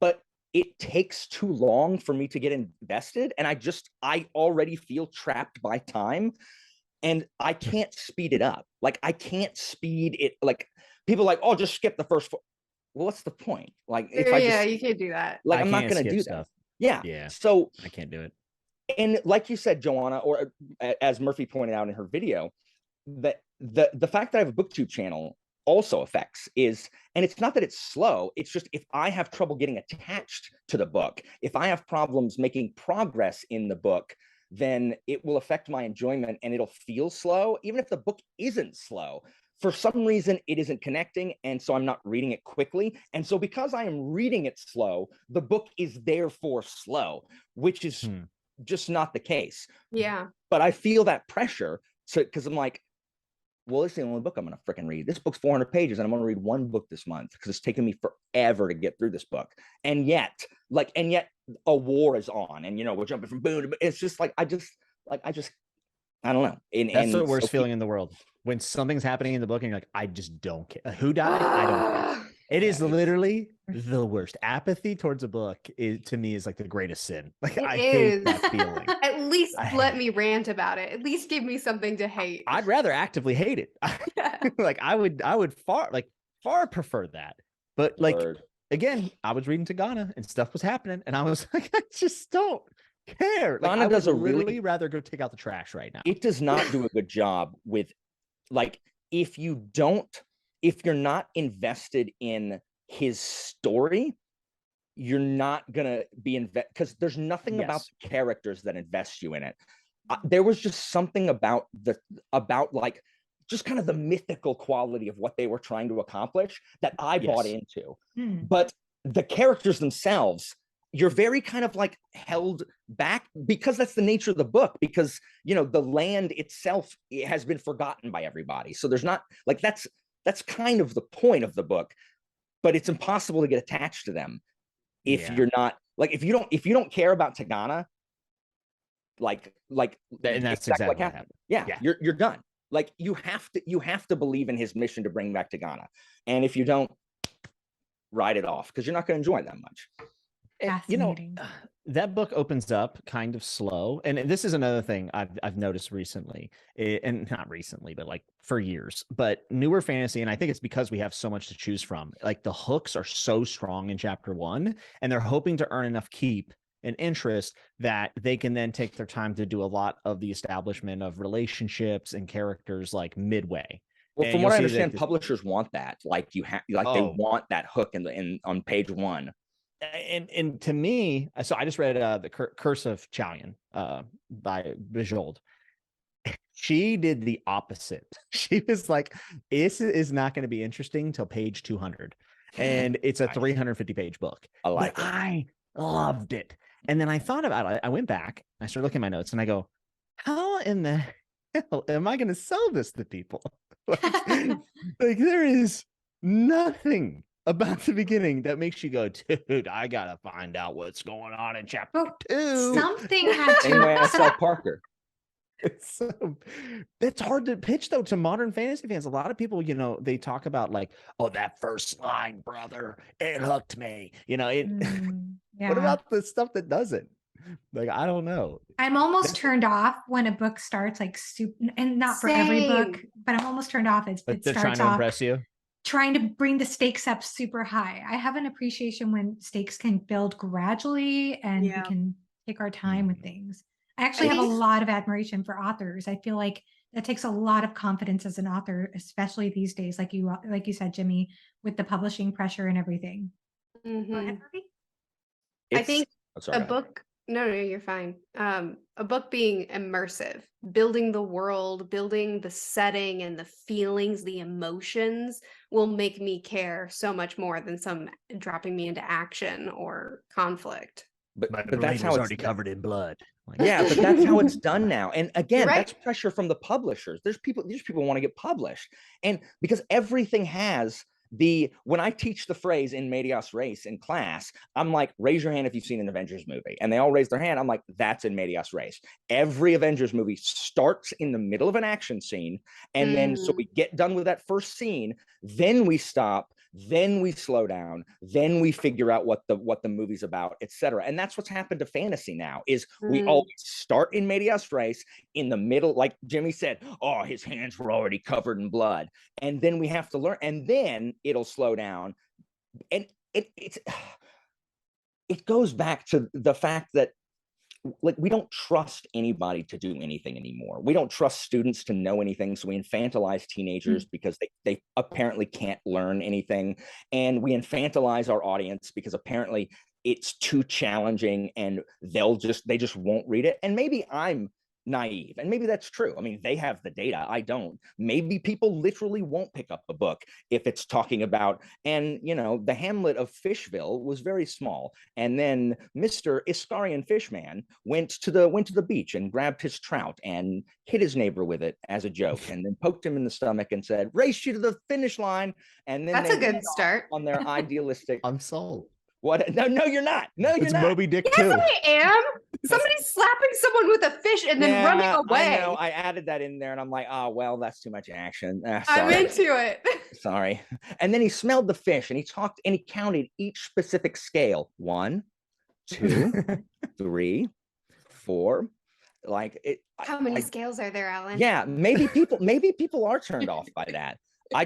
but it takes too long for me to get invested. And I already feel trapped by time and I can't speed it up. Like I can't speed it. Like people are like, oh, just skip the first 4. Well, what's the point? Like if You can't do that. Like I I'm not can't going to skip do stuff. that. Yeah. So I can't do it. and like you said, Joanna, or as Merphy pointed out in her video, that the fact that I have a booktube channel also affects is, and it's not that it's slow, it's just if I have trouble getting attached to the book, if I have problems making progress in the book, then it will affect my enjoyment and it'll feel slow, even if the book isn't slow. For some reason, it isn't connecting, and so I'm not reading it quickly. And so because I am reading it slow, the book is therefore slow, which is just not the case. Yeah. But I feel that pressure because I'm like, well, it's the only book I'm going to freaking read. This book's 400 pages and I'm going to read one book this month because it's taken me forever to get through this book. And yet a war is on and, we're jumping from boom to boom. It's just like, I don't know. That's the worst feeling in the world. When something's happening in the book and you're like, I just don't care. Who died? I don't care. It is literally the worst. Apathy towards a book to me is like the greatest sin. Like I hate that feeling. At least let me rant about it. At least give me something to hate. I'd rather actively hate it. Like I would far prefer that. But like again, I was reading Tagana and stuff was happening, and I was like, I just don't care. Like I would literally rather go take out the trash right now. It does not do a good job with, like, if you're not invested in his story, you're not gonna be because there's nothing about the characters that invests you in it. There was just something about like just kind of the mythical quality of what they were trying to accomplish that I bought into. But the characters themselves, you're very kind of like held back because that's the nature of the book, because the land itself has been forgotten by everybody. So there's not like that's kind of the point of the book, but it's impossible to get attached to them if you're not like if you don't care about Tagana, and that's exactly what happened. Yeah, you're done. Like you have to believe in his mission to bring back Tagana, and if you don't, write it off because you're not going to enjoy it that much. Fascinating. That book opens up kind of slow, and this is another thing I've noticed recently, and not recently, but like for years. But newer fantasy, and I think it's because we have so much to choose from. Like the hooks are so strong in chapter 1, and they're hoping to earn enough keep and interest that they can then take their time to do a lot of the establishment of relationships and characters like midway. Well, And from you'll what I see understand, that publishers want that. Like they want that hook in on page 1. And to me, so I just read the Curse of Chalian by Bijold. She did the opposite. She was like, this is not going to be interesting till page 200. And it's a Nice. 350-page book. I like But it. I loved it. And then I thought about it. I went back, I started looking at my notes, and I go, how in the hell am I going to sell this to people? Like there is nothing about the beginning that makes you go, dude, I gotta find out what's going on in chapter Well, 2. something had Same way I to. sell Parker. It's that's hard to pitch though to modern fantasy fans. A lot of people, they talk about like, oh, that first line, brother, it hooked me. What Yeah. about the stuff that doesn't? Like, I don't know. I'm almost turned off when a book starts like super, and not for every book, Same. but I'm almost turned off. But It they're trying starts to off impress you. trying to bring the stakes up super high. I have an appreciation when stakes can build gradually and we Yeah. can take our time with things. I actually I have a think- lot of admiration for authors. I feel like that takes a lot of confidence as an author, especially these days, like you said, Jimmy, with the publishing pressure and everything. Go Mhm. ahead, Merphy. I think sorry, a go ahead. book, no, you're fine. A book being immersive, building the world, building the setting and the feelings, the emotions will make me care so much more than some dropping me into action or conflict. But that's how it's covered in blood. Yeah, but that's how it's done now. And again, right. that's pressure from the publishers. These people want to get published. And because everything has when I teach the phrase in medias res in class, I'm like, raise your hand if you've seen an Avengers movie. And they all raise their hand. I'm like, that's in medias res. Every Avengers movie starts in the middle of an action scene. And then so we get done with that first scene, then we stop, then we slow down, then we figure out what the movie's about, etc. And that's what's happened to fantasy now is we always start in medias res, in the middle, like Jimmy said, oh, his hands were already covered in blood, and then we have to learn, and then it'll slow down. And it goes back to the fact that like we don't trust anybody to do anything anymore. We don't trust students to know anything, so we infantilize teenagers because they apparently can't learn anything, and we infantilize our audience because apparently it's too challenging and they just won't read it. And maybe I'm naive, and maybe that's true. I mean, they have the data, I don't. Maybe people literally won't pick up a book if it's talking about, and the hamlet of Fishville was very small, and then Mr. Iskarian Fishman went to the beach and grabbed his trout and hit his neighbor with it as a joke, and then poked him in the stomach and said, race you to the finish line. And then That's a good start on their idealistic. I'm sold. What? No, you're not. No, you're It's not. Moby Dick Yes, too. I am. Somebody's slapping someone with a fish and then running away. I know. I added that in there, and I'm like, oh well, that's too much action. I'm Sorry. into it. Sorry. And then he smelled the fish, and he talked, and he counted each specific scale: 1, 2, 3, 4. Like it. How many scales are there, Alan? Yeah, maybe people are turned off by that. I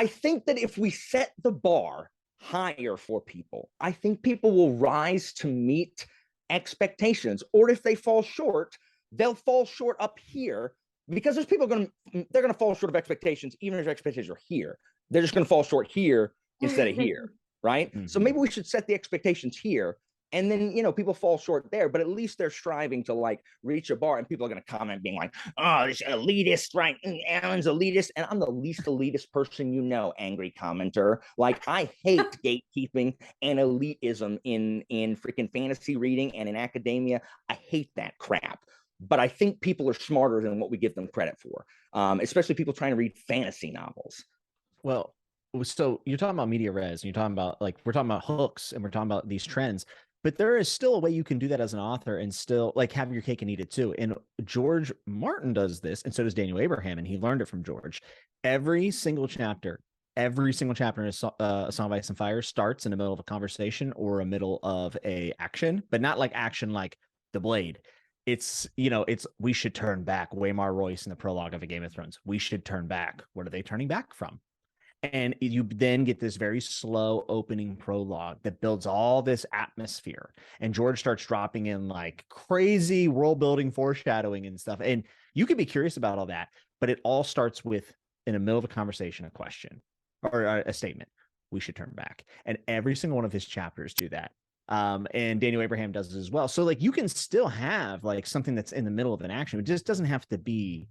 think that if we set the bar higher for people, I think people will rise to meet expectations. Or if they fall short, they'll fall short up here, because there's people they're going to fall short of expectations, even if expectations are here. They're just going to fall short here instead of here, right? So maybe we should set the expectations here. And then, people fall short there, but at least they're striving to like reach a bar, and people are going to comment being like, oh, this elitist, right? Alan's elitist. And I'm the least elitist person, angry commenter. Like, I hate gatekeeping and elitism in freaking fantasy reading and in academia. I hate that crap. But I think people are smarter than what we give them credit for, especially people trying to read fantasy novels. Well, so you're talking about media res, and you're talking about we're talking about hooks, and we're talking about these trends. But there is still a way you can do that as an author and still have your cake and eat it too. And George Martin does this, and so does Daniel Abraham, and he learned it from George. Every single chapter in A Song of Ice and Fire starts in the middle of a conversation or a middle of a action, but not like action like The Blade. It's we should turn back. Waymar Royce in the prologue of A Game of Thrones. We should turn back. What are they turning back from? And you then get this very slow opening prologue that builds all this atmosphere. And George starts dropping in like crazy world building foreshadowing and stuff. And you can be curious about all that, but it all starts with, in the middle of a conversation, a question or a statement. We should turn back. And every single one of his chapters do that. And Daniel Abraham does it as well. So you can still have something that's in the middle of an action. It just doesn't have to be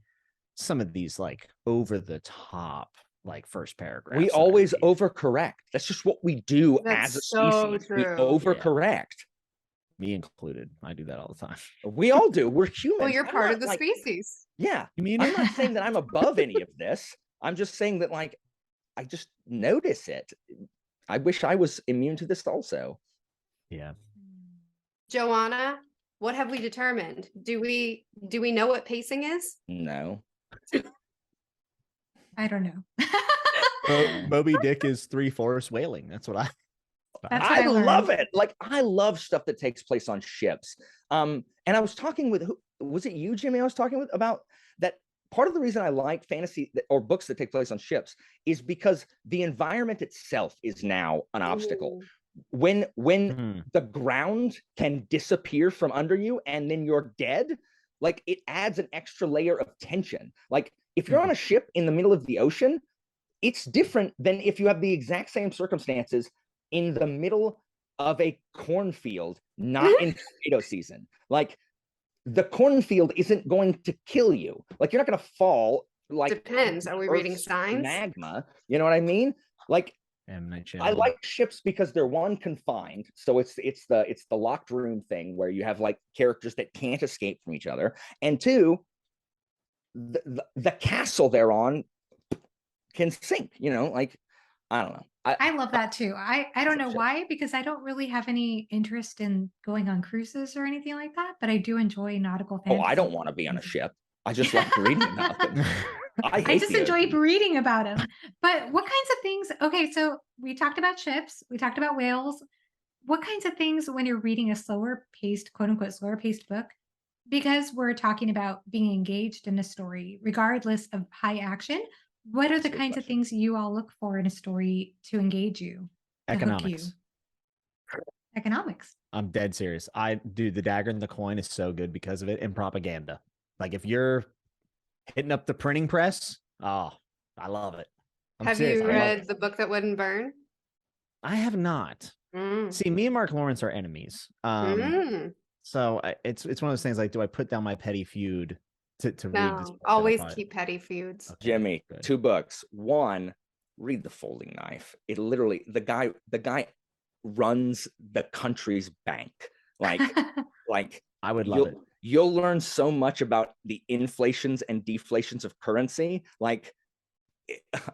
some of these over the top like first paragraph. We always overcorrect. That's just what we do as a That's so species. true. We overcorrect. Me included. I do that all the time. We all do. We're humans. Well, you're I'm part not, of the like, species. Yeah. You mean I'm not saying that I'm above any of this. I'm just saying that, like, I just notice it. I wish I was immune to this also. Yeah. Joanna, what have we determined? Do we know what pacing is? No. I don't know. Moby Dick is 3/4 whaling. That's what That's what I I learned. love it. Like, I love stuff that takes place on ships. And I was talking with, was it you, Jimmy? I was talking with about that. Part of the reason I like fantasy or books that take place on ships is because the environment itself is now an obstacle. When the ground can disappear from under you and then you're dead, like, it adds an extra layer of tension. Like, if you're on a ship in the middle of the ocean, it's different than if you have the exact same circumstances in the middle of a cornfield, not in potato season. Like, the cornfield isn't going to kill you. Like, you're not going to fall. Like, depends. Are we reading signs? Magma. You know what I mean? Like, I like ships because they're, one, confined. So it's the locked room thing where you have, like, characters that can't escape from each other, and two, the castle they're on can sink. You know, like, I don't know. I love that too. I don't know why, because I don't really have any interest in going on cruises or anything like that, but I do enjoy nautical fantasy. Oh, I don't want to be on a ship. I just like reading about them. I just enjoy reading about them. But what kinds of things? Okay, so we talked about ships, we talked about whales. What kinds of things when you're reading a slower paced, quote unquote, slower paced book? Because we're talking about being engaged in a story, regardless of high action. What are the kinds of things you all look for in a story to engage you? To Economics. hook you? Economics. I'm dead serious. The Dagger and the Coin is so good because of it, and propaganda. Like, if you're hitting up the printing press, oh, I love it. Have you read The Book That Wouldn't Burn? I have not. See, me and Mark Lawrence are enemies. So it's one of those things, like, do I put down my petty feud to read this book? Always keep petty feuds. Okay, Jimmy, good. 2 books. 1, read The Folding Knife. It literally, the guy runs the country's bank. Like, I would love it. You'll learn so much about the inflations and deflations of currency. Like,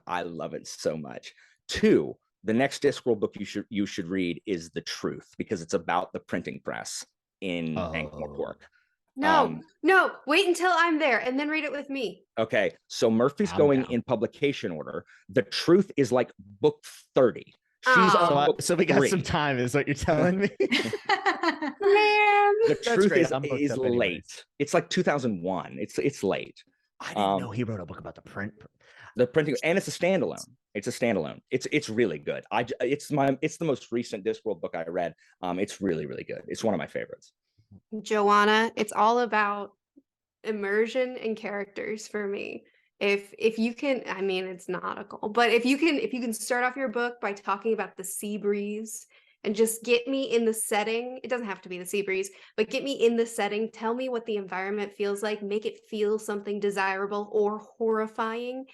I love it so much. 2, the next Discworld book you should read is The Truth, because it's about the printing press in Ankh-Morpork. No, wait until I'm there and then read it with me. Okay, so Merphy's going in publication order. The Truth is like book 30. She's on book so we got 3. some time, is what you're telling me. Man, The Truth is late. It's like 2001. It's late. I didn't know he wrote a book about the printing, and it's a standalone. It's really good. It's the most recent Discworld book I read. It's really, really good. It's one of my favorites. Joanna, it's all about immersion and characters for me. If you can, I mean, it's nautical, but if you can start off your book by talking about the sea breeze and just get me in the setting. It doesn't have to be the sea breeze, but get me in the setting. Tell me what the environment feels like. Make it feel something desirable or horrifying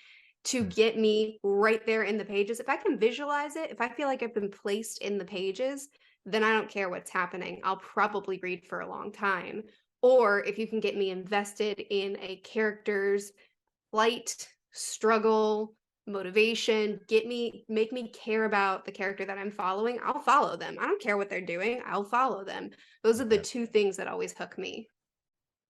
to get me right there in the pages. If I can visualize it, if I feel like I've been placed in the pages, then I don't care what's happening. I'll probably read for a long time. Or if you can get me invested in a character's plight, struggle, motivation, make me care about the character that I'm following, I'll follow them. I don't care what they're doing. I'll follow them. Those are the 2 things that always hook me.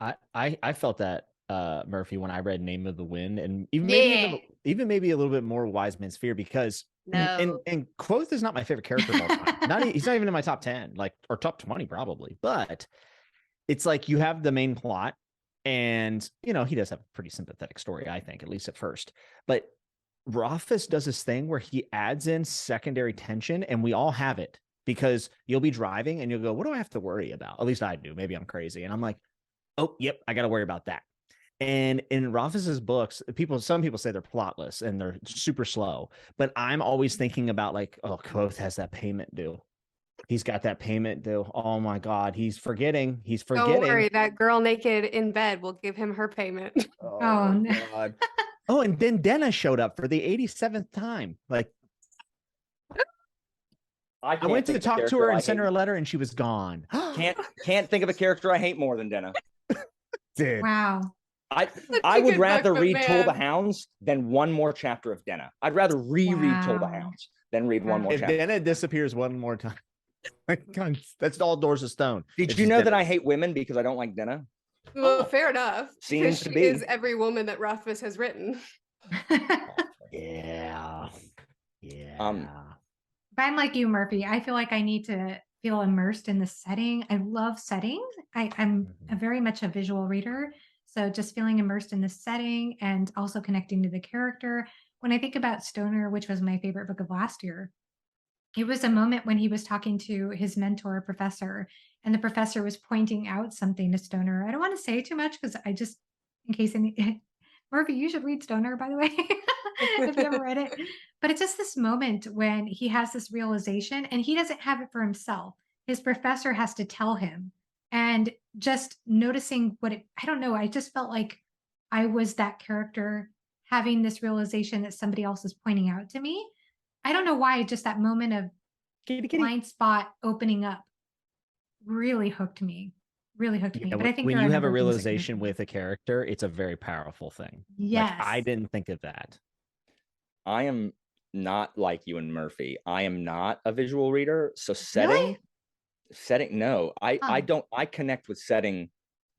I felt that, Merphy, when I read Name of the Wind, and even maybe a little bit more Wise Man's Fear, because and Quoth is not my favorite character of all time. He's not even in my top 10, like, or top 20 probably. But it's like, you have the main plot, and he does have a pretty sympathetic story, I think, at least at first. But Rothfuss does this thing where he adds in secondary tension, and we all have it, because you'll be driving and you'll go, what do I have to worry about? At least I do. Maybe I'm crazy. And I'm like, oh, yep, I got to worry about that. And in Rothfuss's books, some people say they're plotless and they're super slow, but I'm always thinking about, like, oh, Quoth has that payment due. He's got that payment due. Oh my God, he's forgetting. Don't worry, that girl naked in bed will give him her payment. Oh my God. Oh, and then Denna showed up for the 87th time. Like, I went to talk to her and send her a letter, and she was gone. Can't think of a character I hate more than Denna. Dude. Wow. I would rather read Toll the man. Hounds than one more chapter of Denna. I'd rather reread Toll the Wow. Hounds than read one more If chapter. Denna disappears one more time, God, that's all Doors of Stone. Did It's you just know that Denna. I hate women because I don't like Denna? Well, Oh. fair enough. Seems Because to she be. is every woman that Rothfuss has written. Yeah. Yeah. But I'm like you, Murphy. I feel like I need to feel immersed in the setting. I love settings. I'm very much a visual reader. So just feeling immersed in the setting and also connecting to the character. When I think about Stoner, which was my favorite book of last year, it was a moment when he was talking to his mentor, professor, and the professor was pointing out something to Stoner. I don't want to say too much because I just, in case any, Murphy, you should read Stoner, by the way, if you haven't read it. But it's just this moment when he has this realization and he doesn't have it for himself. His professor has to tell him. And just noticing what it, I don't know, I just felt like I was that character having this realization that somebody else is pointing out to me. I don't know why, just that moment of blind spot opening up really hooked me. Really hooked me. Yeah, But I think when there are you have a number of things that realization connect me. with a character, it's a very powerful thing. Yes. Like, I didn't think of that. I am not like you and Murphy. I am not a visual reader. So Really? no, I Huh. don't, I connect with setting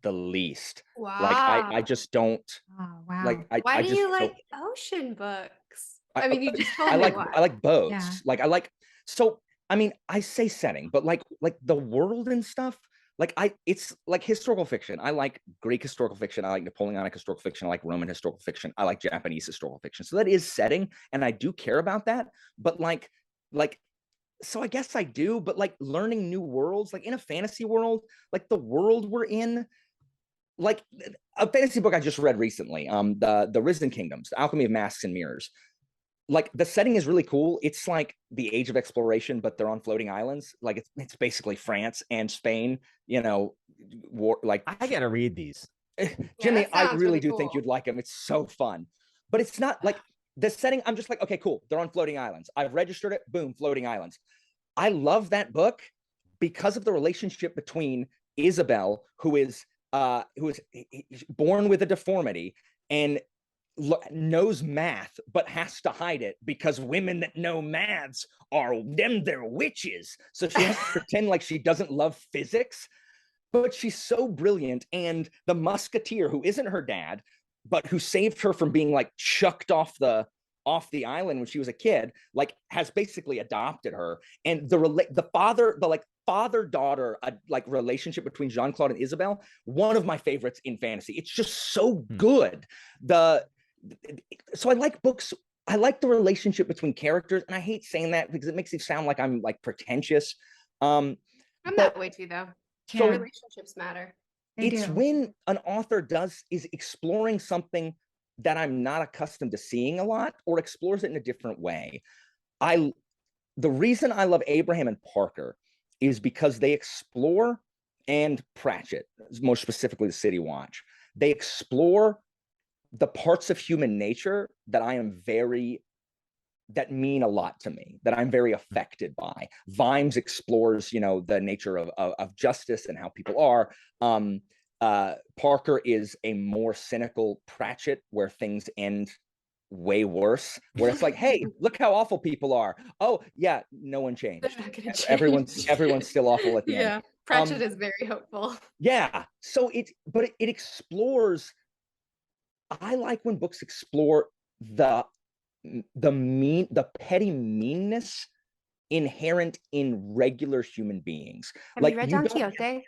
the least. Wow. Like I just don't Oh, wow. like, Why I do just you don't- like ocean books? I mean, you just told I me like why. I like boats. Yeah. Like I like, so I mean, I say setting, but like the world and stuff, like it's like historical fiction. I like Greek historical fiction. I like Napoleonic historical fiction. I like Roman historical fiction. I like Japanese historical fiction. So that is setting, and I do care about that. But like so I guess I do, but like learning new worlds, like in a fantasy world, like the world we're in, like a fantasy book I just read recently, the Risen Kingdoms, the Alchemy of Masks and Mirrors. Like the setting is really cool. It's like the Age of Exploration, but they're on floating islands. Like it's basically France and Spain, you know, war. Like I gotta read these. Jimmy, that I sounds really really do think cool. you'd like them. It's so fun, but it's not like the setting. I'm just like, okay, cool. They're on floating islands. I've registered it. Boom, floating islands. I love that book because of the relationship between Isabel, who is born with a deformity and knows math but has to hide it because women that know maths they're witches, so she has to pretend like she doesn't love physics, but she's so brilliant. And the musketeer, who isn't her dad but who saved her from being like chucked off the island when she was a kid, like has basically adopted her. And the father-daughter like relationship between Jean-Claude and Isabel, one of my favorites in fantasy. It's just so good. So I like books. I like the relationship between characters, and I hate saying that because it makes it sound like I'm like pretentious. I'm that way too, though. So relationships matter. It's when an author is exploring something that I'm not accustomed to seeing a lot, or explores it in a different way. The reason I love Abraham and Parker is because they explore, and Pratchett, more specifically the City Watch, they explore the parts of human nature that that mean a lot to me, that I'm very affected by. Vimes explores, the nature of justice and how people are. Parker is a more cynical Pratchett, where things end way worse, where it's like, hey, look how awful people are. Oh yeah, no one changed. Everyone's still awful at the end. Pratchett is very hopeful. Yeah. So it explores. I like when books explore the petty meanness inherent in regular human beings. Have you read Don Quixote?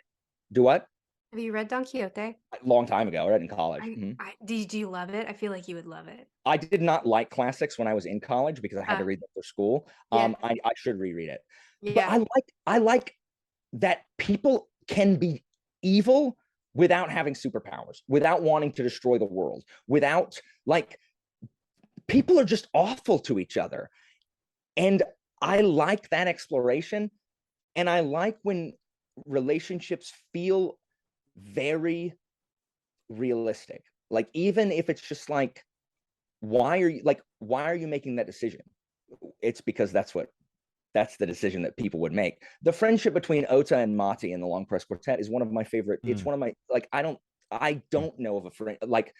Do what? Have you read Don Quixote? A long time ago. I read it in college. Did you love it? I feel like you would love it. I did not like classics when I was in college because I had to read them for school. I should reread it. Yeah. But I like that people can be evil without having superpowers, without wanting to destroy the world, without people are just awful to each other. And I like that exploration. And I like when relationships feel very realistic. Like, even if it's just like why are you making that decision? It's because that's the decision that people would make. The friendship between Ota and Mati in the Long Press Quartet is one of my favorite. It's one of my, like, I don't know of a friend, like,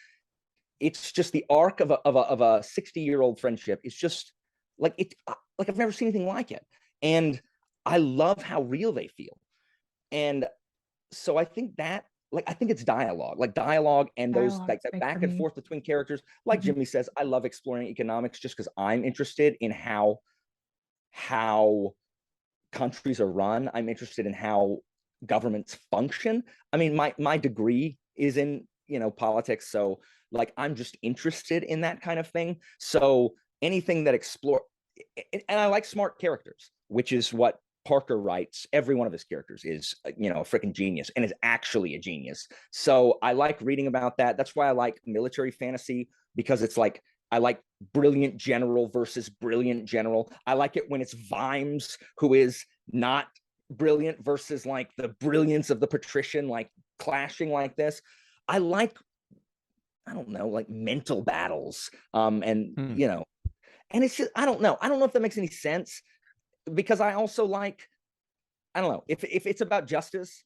it's just the arc of a 60-year-old friendship. It's just like like I've never seen anything like it. And I love how real they feel. And so I think it's dialogue, and those, like, that back and forth between characters. Like Jimmy says, I love exploring economics just because I'm interested in how countries are run. I'm interested in how governments function. I mean, my degree is in, politics, so, like, I'm just interested in that kind of thing. So anything that and I like smart characters, which is what Parker writes. Every one of his characters is, a freaking genius, and is actually a genius. So I like reading about that. That's why I like military fantasy, because it's like, I like brilliant general versus brilliant general. I like it when it's Vimes who is not brilliant versus, like, the brilliance of the patrician, like, clashing like this. I like, I don't know, like, mental battles. And and it's just, I don't know if that makes any sense, because I also like, I don't know, if it's about justice,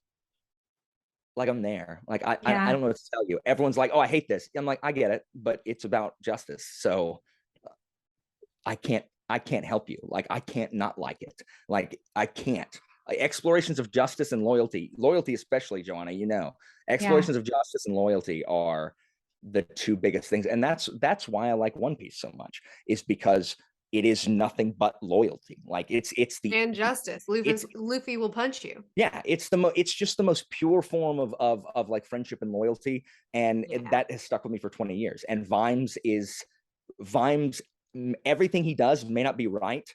like, I'm there. Like, I don't know what to tell you. Everyone's like, oh, I hate this. I'm like, I get it, but it's about justice. So I can't help you. Like, I can't not like it. Like, I can't. Explorations of justice and loyalty especially, Joanna, explorations of justice and loyalty are the two biggest things. And that's why I like One Piece so much, is because it is nothing but loyalty. Like, it's the, and justice. Luffy will punch you. Yeah, it's just the most pure form of like friendship and loyalty, and that has stuck with me for 20 years. And Vimes, everything he does may not be right,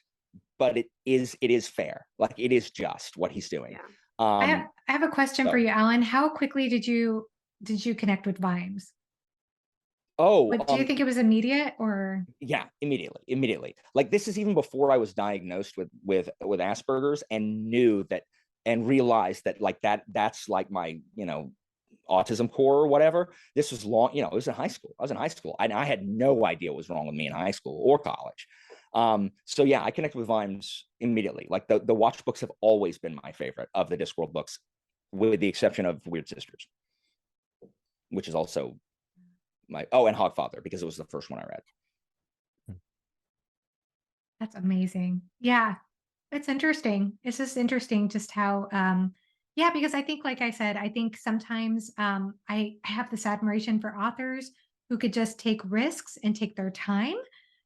but it is fair. Like, it is just what he's doing. Yeah. I have a question for you, Alan. How quickly did you connect with Vimes? Oh, do you think it was immediate, or? Yeah, immediately. Like, this is even before I was diagnosed with Asperger's, and knew that, and realized that, like, that's like my, autism core or whatever. This was long, it was in high school. I was in high school, and I had no idea what was wrong with me in high school or college. So yeah, I connected with Vimes immediately. Like, the watch books have always been my favorite of the Discworld books, with the exception of Weird Sisters, which is also and Hogfather, because it was the first one I read. That's amazing. Yeah, it's interesting. It's just interesting just how, because I think, like I said, I think sometimes I have this admiration for authors who could just take risks and take their time.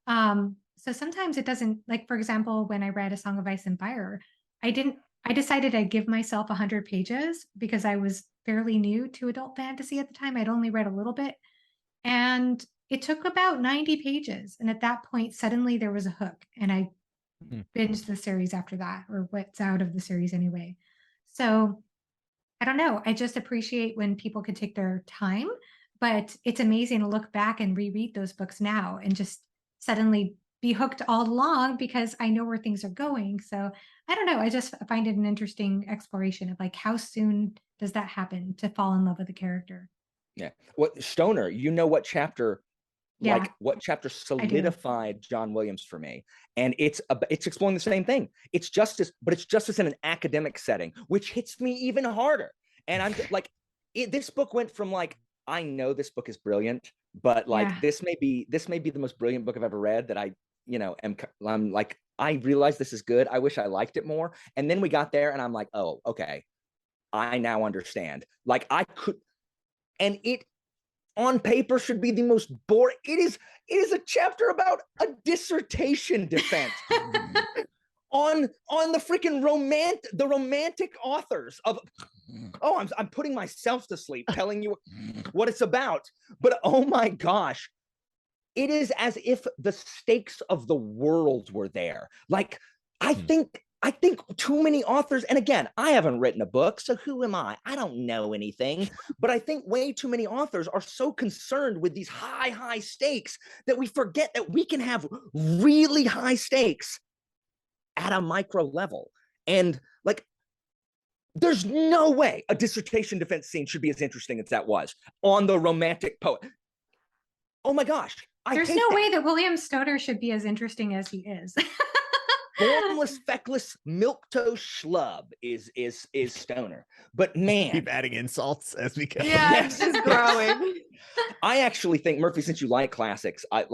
So sometimes it doesn't, like, for example, when I read A Song of Ice and Fire, I decided I'd give myself 100 pages because I was fairly new to adult fantasy at the time. I'd only read a little bit. And it took about 90 pages. And at that point, suddenly there was a hook, and I binged the series after that, or what's out of the series anyway. So I don't know. I just appreciate when people could take their time, but it's amazing to look back and reread those books now and just suddenly be hooked all along because I know where things are going. So I don't know. I just find it an interesting exploration of, like, how soon does that happen to fall in love with a character? Yeah. What Stoner, what chapter, what chapter solidified John Williams for me? And it's exploring the same thing. It's justice, but it's justice in an academic setting, which hits me even harder. And I'm like, this book went from, like, I know this book is brilliant, but, like, this may be the most brilliant book I've ever read, that I'm like, I realize this is good. I wish I liked it more. And then we got there, and I'm like, oh, okay, I now understand. Like, I could. And it, on paper, should be the most boring. It is a chapter about a dissertation defense on the freaking romantic authors of. Oh, I'm putting myself to sleep telling you what it's about. But oh my gosh, it is as if the stakes of the world were there. Like, I think too many authors, and again, I haven't written a book, so who am I? I don't know anything, but I think way too many authors are so concerned with these high stakes that we forget that we can have really high stakes at a micro level. And, like, there's no way a dissertation defense scene should be as interesting as that was on the romantic poet. Oh my gosh, I There's hate no that. way that William Stoner should be as interesting as he is. Formless, feckless, milquetoast schlub is Stoner. But man, Keep adding insults as we go. Yeah, it's just growing. I actually think, Murphy, since you like classics, I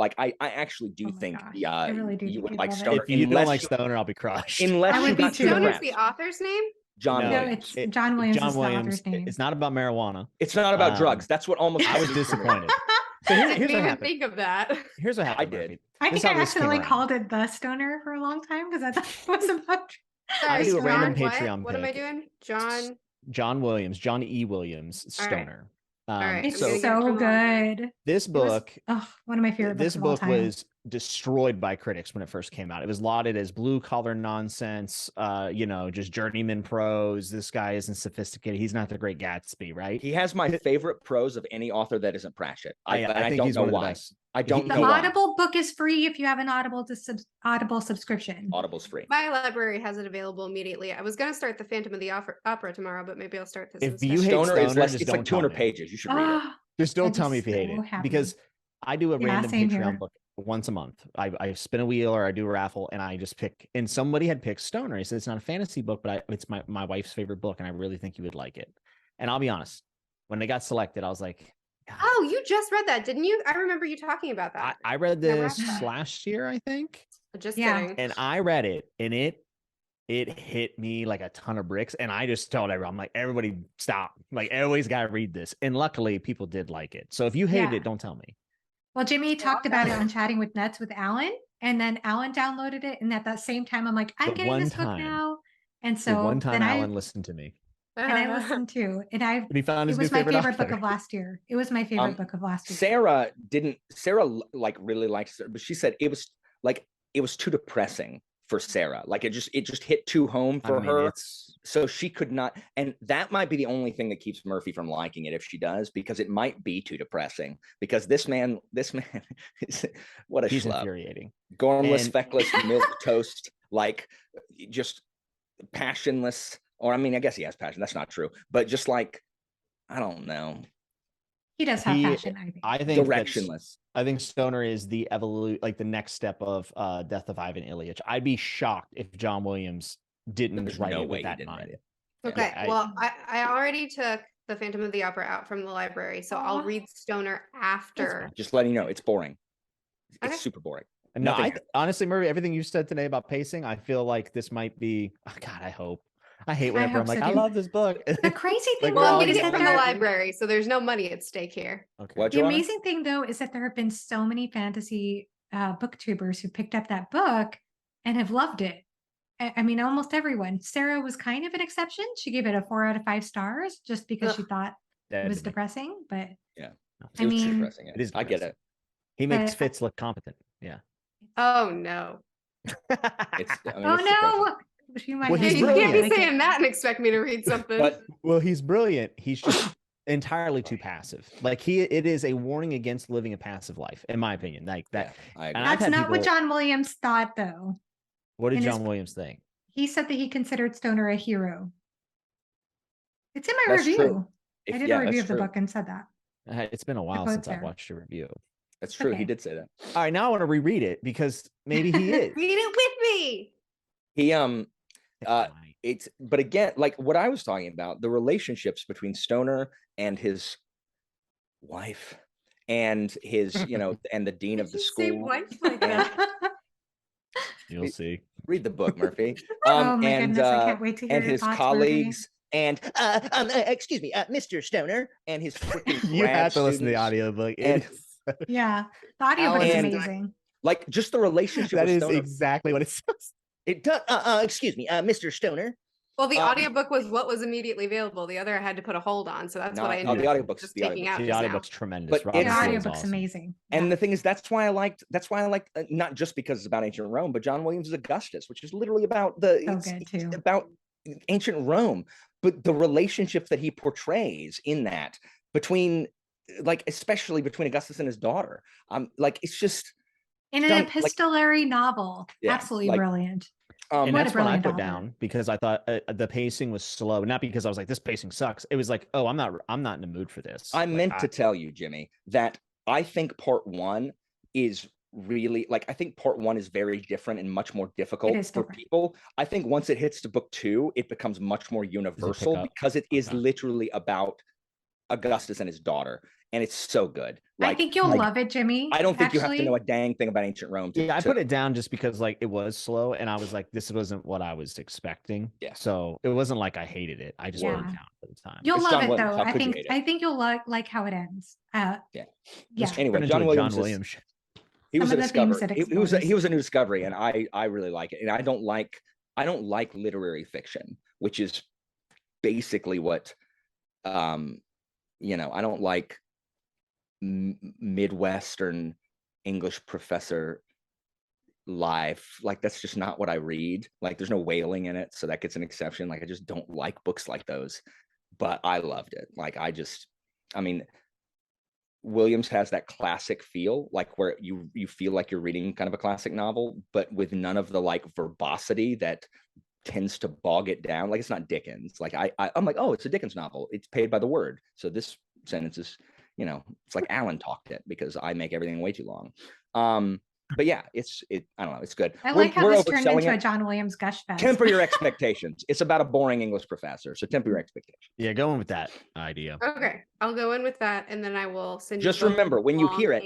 actually do Oh my think gosh, I really do you think would you'd like love it. Stoner. If you don't unless like you- Stoner, I'll be crushed. unless I you would be got too. too Stoner's depressed. the author's name? John No, Williams. it's John Williams is the author's name. It's not about marijuana. It's not about drugs. That's what almost I was got me from it. disappointed. So Didn't here's what even happened. think of that. Here's what happened. I did. Murphy. I This think is how I this came accidentally around. called it the Stoner for a long time because I thought it was about. Sorry, do a random John, Patreon what am I pick. doing? John E. Williams, All right. Stoner. All right. It's I'm gonna so get it from the library. good. This It was- book, one of my favorite this books of all book time. was destroyed by critics when it first came out. It was lauded as blue collar nonsense, just journeyman prose. This guy isn't sophisticated. He's not the Great Gatsby, right? He has my favorite prose of any author that isn't Pratchett. I I think don't he's know one of the why. best. I don't The know why. Audible book is free if you have an Audible subscription. Audible's free. My library has it available immediately. I was going to start the Phantom of the Opera tomorrow, but maybe I'll start this If instead. you hate Stoner is Stoner, less. just It's like don't tell 200 me. pages. You should read it. Ah, Just don't I'd tell be me if you hate so it happy. because I do a Yeah, random same Patreon here. book once a month. I spin a wheel or I do a raffle and I just pick. And somebody had picked Stoner. He said it's not a fantasy book, but it's my wife's favorite book, and I really think you would like it. And I'll be honest, when they got selected, I was like, God. Oh, you just read that, didn't you? I remember you talking about I, that. I read Never this read that. last year, I think, Just Yeah. kidding. and I read it, and it hit me like a ton of bricks. And I just told everyone, I'm like, everybody stop. Like, everybody's got to read this. And luckily, people did like it. So if you hated Yeah. it, don't tell me. Well, Jimmy talked about it on Chatting with Nuts with Alan, and then Alan downloaded it, and at that same time, I'm like, I'm The getting one this book time- now, and The so one time then Alan listened to me, I listened too, and and he found it his was new my favorite author. book of last year. It was my favorite book of last year. Sarah like really likes it, but she said it was too depressing for Sarah. Like it just hit too home for her. So she could not, and that might be the only thing that keeps Murphy from liking it if she does, because it might be too depressing. Because this man is what a He's schlub. infuriating. Gormless, And- feckless, milk toast, like just passionless. Or I mean, I guess he has passion. That's not true, but just like I don't know, He does have He- passion, I think. I think directionless. I think Stoner is the like the next step of Death of Ivan Ilyich. I'd be shocked if John Williams didn't There's write no it way with he that in didn't mind. write it. Okay, Yeah, well, I already took the Phantom of the Opera out from the library, so I'll Aw. read Stoner after. Just letting you know, it's boring. It's Okay. super boring. No, Nothing honestly, Murray, everything you said today about pacing, I feel like this might be. Oh God, I hope. I hate whenever hope I'm like, so I too. love this book. The crazy thing, Like, Well, I'm all getting these it from the other- library, so there's no money at stake here. Okay. What, the Joanna? amazing thing though is that there have been so many fantasy booktubers who picked up that book and have loved it. I mean, almost everyone. Sarah was kind of an exception. She gave it a 4 out of 5 stars just because she Ugh. thought Dead it was to me. depressing. But It I was too mean, depressing. It is I get depressing. it. He makes But- Fitz look competent. Yeah. Oh no! It's, I mean, oh it's depressing. no, she might Well, have he's You to can't be like it. saying that and expect me to read something. But Well, he's brilliant. He's just entirely too passive. Like it is a warning against living a passive life, in my opinion. Like that. yeah, I and agree. I've That's had not what people- John Williams thought, though. What did in his- John Williams think? He said that he considered Stoner a hero. It's in my That's true. review. If- I did yeah, a review that's of the true. book and said that. It's been a while quote's since I've there. watched a review. That's true. Okay. He did say that. All right, now I want to reread it because maybe he is. Read it with me. He Fine. it's but again, like what I was talking about, the relationships between Stoner and his wife and his, and the dean of the Did you say school. wife like and- that? You'll see. Read the book, Murphy. Oh my and goodness, I can't wait to hear and your his thoughts, Murphy. colleagues and excuse me, Mr. Stoner and his freaking You grad have to listen to the students. audiobook. And- Yeah, the audiobook is Alan- amazing. Like just the relationship That with is Stoner. exactly what it says. It does. Excuse me, Mr. Stoner. Well, the Um, audiobook was what was immediately available. The other I had to put a hold on, so that's what I No, ended the up audiobook's just the taking audiobook. out. The just now. audiobook's tremendous. But Robin it's- The Williams Williams audiobook's awesome. amazing. And Yeah. the thing is, that's why I liked, not just because it's about ancient Rome, but John Williams' Augustus, which is literally about So good, too. about ancient Rome, but the relationship that he portrays in that between, like, especially between Augustus and his daughter, like, it's just, In an done, like- epistolary novel, Yeah, absolutely like- brilliant. And What a that's what I brilliant put author. down because I thought the pacing was slow. Not because I was like, this pacing sucks. It was like, oh, I'm not in the mood for this. I Like, meant to tell you, Jimmy, that I think part 1 is really like, I think part 1 is very different and much more difficult is for different. people. I think once it hits to book 2, it becomes much more universal because it is literally about Augustus and his daughter, and it's so good. I think you'll love it, Jimmy. I don't think you have to know a dang thing about ancient Rome. I put it down just because like it was slow, and I was like, this wasn't what I was expecting. Yeah. So it wasn't like I hated it. I just put it down at the time. You'll love it though. How could you hate it? I think you'll like how it ends. Yeah. Anyway, John Williams. He was a discovery. He was a new discovery, and I really like it. And I don't like literary fiction, which is basically what you know, I don't like Midwestern English professor life. Like, that's just not what I read. Like, there's no whaling in it, so that gets an exception. Like, I just don't like books like those. But I loved it. Like, I mean, Williams has that classic feel, like where you feel like you're reading kind of a classic novel, but with none of the like verbosity that tends to bog it down. Like, it's not Dickens. Like I'm like, oh, it's a Dickens novel. It's paid by the word. So this sentence is, you know, it's like Alan talked it because I make everything way too long. But yeah, I don't know. It's good. I like how this turned into a John Williams gush fest. Temper your expectations. It's about a boring English professor. So temper your expectations. Yeah, go in with that idea. Okay. I'll go in with that, and then I will send you. Just remember, when you hear it,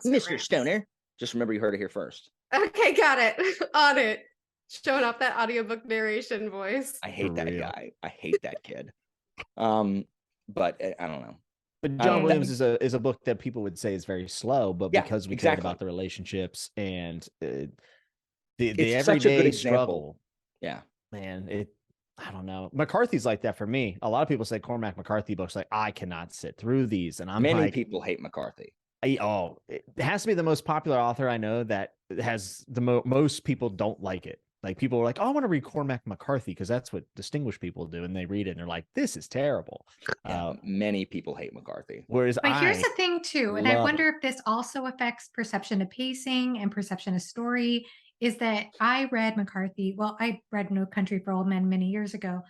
Mr. Stoner, just remember you heard it here first. Okay, got it. On it. Showing off that audiobook narration voice. I hate that guy. I hate that kid. But I don't know. But John Williams is a book that people would say is very slow, but because we cared about the relationships and the everyday struggle. Yeah, man, I don't know. McCarthy's like that for me. A lot of people say Cormac McCarthy books, like, I cannot sit through these, and many people hate McCarthy. It has to be the most popular author I know that has the most people don't like it. Like, people are like, oh, I want to read Cormac McCarthy because that's what distinguished people do, and they read it and they're like, this is terrible. Many people hate McCarthy. But here's the thing too, and I wonder if this also affects perception of pacing and perception of story, is that I read McCarthy. Well, I read No Country for Old Men many years ago,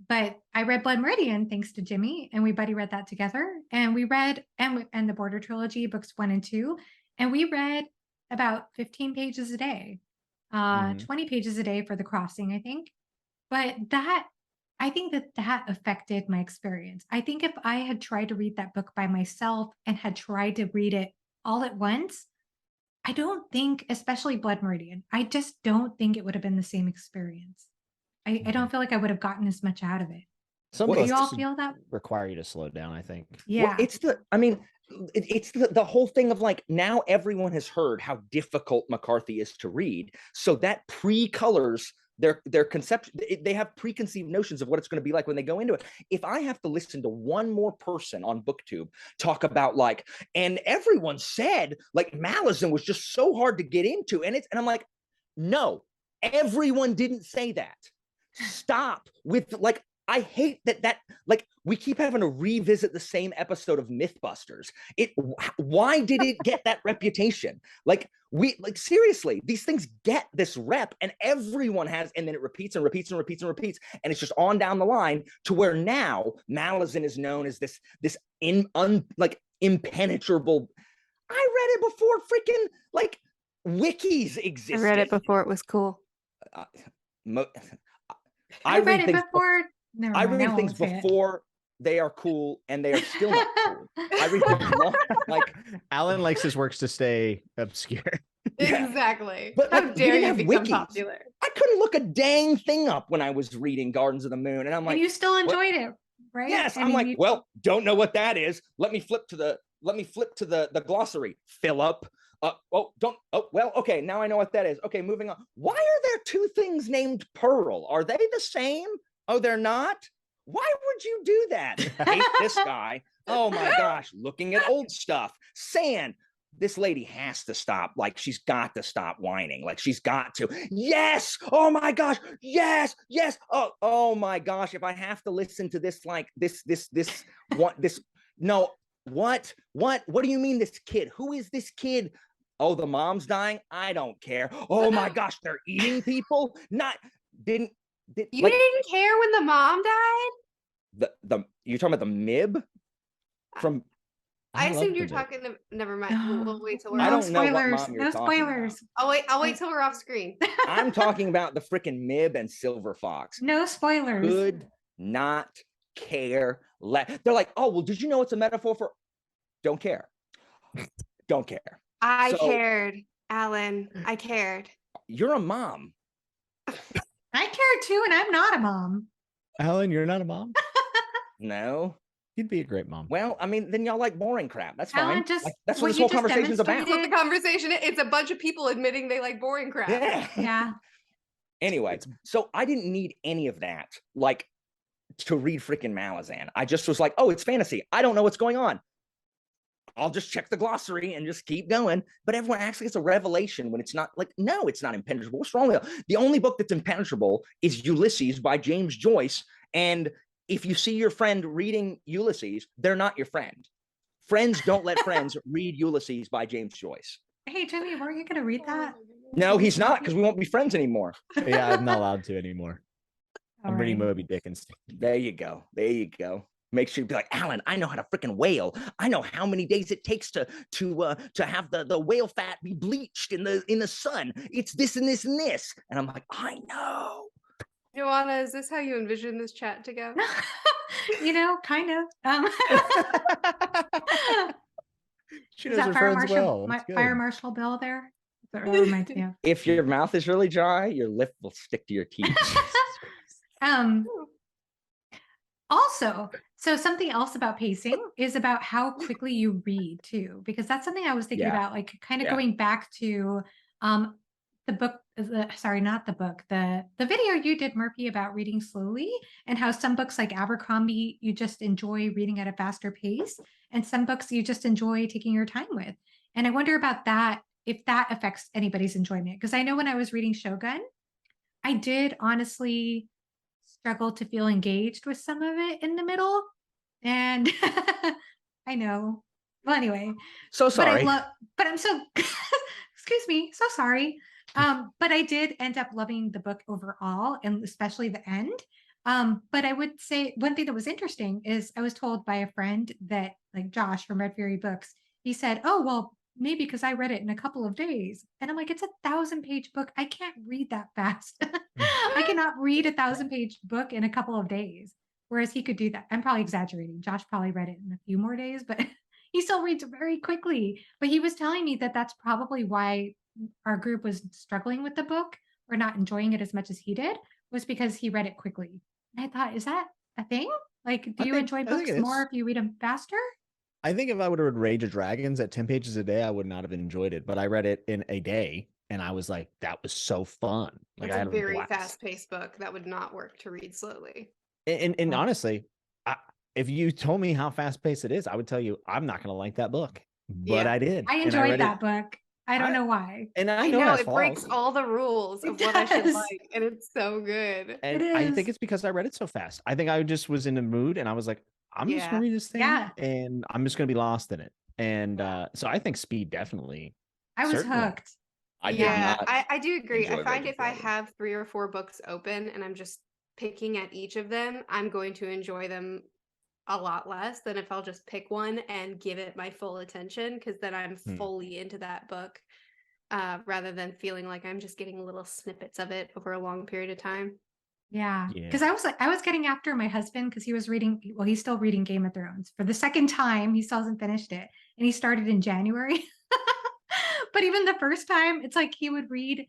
but I read Blood Meridian thanks to Jimmy, and we buddy read that together, and we read and the Border Trilogy books 1 and 2, and we read about 15 pages a day. 20 pages a day for The Crossing, I think. But I think that affected my experience. I think if I had tried to read that book by myself and had tried to read it all at once, I don't think, especially Blood Meridian, I just don't think it would have been the same experience. I don't feel like I would have gotten as much out of it. Do you all feel that? Require you to slow down, I think. Yeah. Well, it's the whole thing of like, now everyone has heard how difficult McCarthy is to read. So that pre-colors their conception. They have preconceived notions of what it's going to be like when they go into it. If I have to listen to one more person on BookTube talk about like, and everyone said like Malazan was just so hard to get into, and I'm like, no, everyone didn't say that. Stop with like, I hate that like we keep having to revisit the same episode of Mythbusters. Why did it get that reputation? Like seriously, these things get this rep, and everyone has, and then it repeats and repeats and repeats and repeats, and it's just on down the line to where now Malazan is known as this impenetrable. I read it before freaking like wikis existed. I read it before it was cool. I read it before. I read things before they are cool, and they are still not cool. I read things long, like Alan likes his works to stay obscure. Exactly. But how like, dare you become wikis. popular? I couldn't look a dang thing up when I was reading Gardens of the Moon, and I'm like, and you still enjoyed it, right? Yes, I'm like, well, don't know what that is. Let me flip to the glossary. Philip. Well, okay, now I know what that is. Okay, moving on. Why are there two things named Pearl? Are they the same? Oh, they're not? Why would you do that? Hate this guy. Oh my gosh, looking at old stuff. Sand. This lady has to stop. Like, she's got to stop whining. Like, she's got to. Yes. Oh my gosh. Yes. Yes. Oh my gosh. If I have to listen to this, like this, no, what do you mean this kid? Who is this kid? Oh, the mom's dying. I don't care. Oh my gosh. They're eating people. You didn't care when the mom died? You're talking about the Mib from I assumed you were loved it. talking to. Never mind. We'll wait till we're. No I off. don't know what spoilers. mom you're No talking about. spoilers. I'll wait till we're off screen. I'm talking about the freaking Mib and Silver Fox. No spoilers. Could not care. They're like, oh, well, did you know it's a metaphor for? Don't care. Don't care. I So- cared, Alan. I cared. You're a mom. I care too, and I'm not a mom. Alan, you're not a mom? No. You'd be a great mom. Well, I mean, then y'all like boring crap. That's Alan, fine. just Like, that's what what this you whole just conversation is about. That's what the conversation is. It's a bunch of people admitting they like boring crap. Yeah. Yeah. Anyway, so I didn't need any of that, like, to read freaking Malazan. I just was like, oh, it's fantasy. I don't know what's going on. I'll just check the glossary and just keep going. But everyone actually gets a revelation when it's not like, no, it's not impenetrable. What's wrong with it? The only book that's impenetrable is Ulysses by James Joyce. And if you see your friend reading Ulysses, they're not your friend. Friends don't let friends read Ulysses by James Joyce. Hey, Jimmy, weren't you going to read that? No, he's not, because we won't be friends anymore. Yeah, I'm not allowed to anymore. All I'm reading right. Moby Dick instead. There you go. There you go. Make sure you be like, Alan, I know how to freaking whale. I know how many days it takes to have the whale fat be bleached in the sun. It's this and this and this. And I'm like, I know. Joanna, is this how you envision this chat to go? You know, kind of. She Is knows that her friends well. It's good. Fire Marshal Bill there? That really reminds me of. If your mouth is really dry, your lip will stick to your teeth. Also, so something else about pacing is about how quickly you read too, because that's something I was thinking Yeah. about, like kind of Yeah. going back to the book, sorry, not the book, the video you did, Merphy, about reading slowly, and how some books like Abercrombie, you just enjoy reading at a faster pace, and some books you just enjoy taking your time with. And I wonder about that, if that affects anybody's enjoyment. Because I know when I was reading Shogun, I did honestly struggle to feel engaged with some of it in the middle. And I know. Well, anyway. So sorry. But I'm so, excuse me, so sorry. But I did end up loving the book overall, and especially the end. But I would say one thing that was interesting is I was told by a friend that, like Josh from Red Fairy Books, he said, oh, well, maybe because I read it in a couple of days. And I'm like, it's a 1,000-page book. I can't read that fast. I cannot read a 1,000-page book in a couple of days. Whereas he could do that. I'm probably exaggerating. Josh probably read it in a few more days, but he still reads very quickly. But he was telling me that that's probably why our group was struggling with the book or not enjoying it as much as he did, was because he read it quickly. And I thought, is that a thing? Like, do you enjoy books more if you read them faster? I think if I would have read Rage of Dragons at 10 pages a day, I would not have enjoyed it. But I read it in a day, and I was like, that was so fun. Like, It's I had a very blast. fast-paced book that would not work to read slowly. And honestly, if you told me how fast paced it is, I would tell you I'm not going to like that book. But Yeah. I did. I enjoyed that book. I don't know why. And I I know, know it it breaks all the rules of what I should does. like, and it's so good. And It I is. think it's because I read it so fast. I think I just was in a mood, and I was like, I'm just Yeah. going to read this thing, Yeah. and I'm just going to be lost in it. And so I think speed definitely. I was Certainly. hooked. I did Yeah, not. I do agree. I enjoy find Rage of if I Dragons. have 3 or 4 books open and I'm just picking at each of them, I'm going to enjoy them a lot less than if I'll just pick one and give it my full attention, because then I'm fully into that book, rather than feeling like I'm just getting little snippets of it over a long period of time. Yeah. Yeah. Because I was getting after my husband because he was reading, well, he's still reading Game of Thrones for the second time. He still hasn't finished it. And he started in January. But even the first time, it's like he would read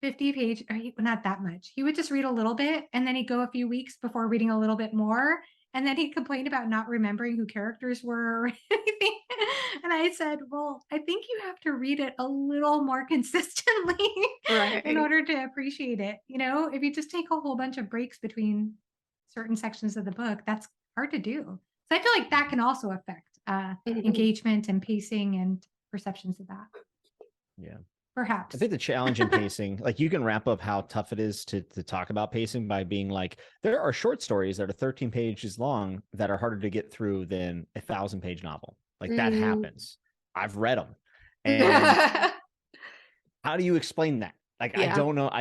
50 pages, or not that much. He would just read a little bit, and then he'd go a few weeks before reading a little bit more. And then he'd complain about not remembering who characters were or anything. And I said, well, I think you have to read it a little more consistently in order to appreciate it. You know, if you just take a whole bunch of breaks between certain sections of the book, that's hard to do. So I feel like that can also affect engagement and pacing and perceptions of that. Yeah. Perhaps. I think the challenge in pacing, like you can wrap up how tough it is to talk about pacing by being like, there are short stories that are 13 pages long that are harder to get through than a 1,000-page novel. Like that happens. I've read them. And how do you explain that? Like, I don't know.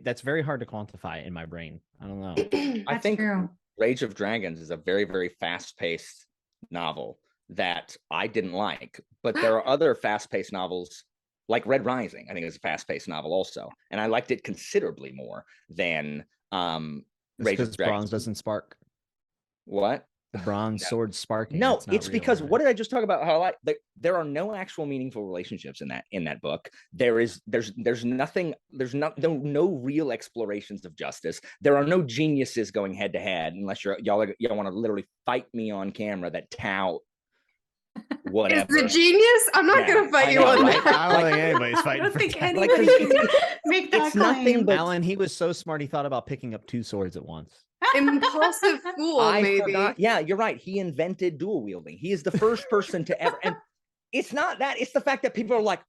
That's very hard to quantify in my brain. I don't know. I think true. Rage of Dragons is a very, very fast-paced novel. that I didn't like, but there are other fast-paced novels like Red Rising. I think it's a fast-paced novel also, and I liked it considerably more than Rage of because Dragons. bronze doesn't spark. What? The bronze sword sparking. No, not it's real, because right? what did I just talk about? How I like there are no actual meaningful relationships in that book. There's nothing. There's no real explorations of justice. There are no geniuses going head to head unless y'all want to literally fight me on camera that Tao whatever. Is the genius? I'm not Yeah, gonna fight I you know, on right? that. I don't think anybody's I fighting don't for think that. Like, anybody it's- can make that it's nothing claim. but- Alan, he was so smart. He thought about picking up 2 swords at once. Impulsive fool, I maybe. forgot. Yeah, you're right. He invented dual wielding. He is the first person to ever. And it's not that. It's the fact that people are like,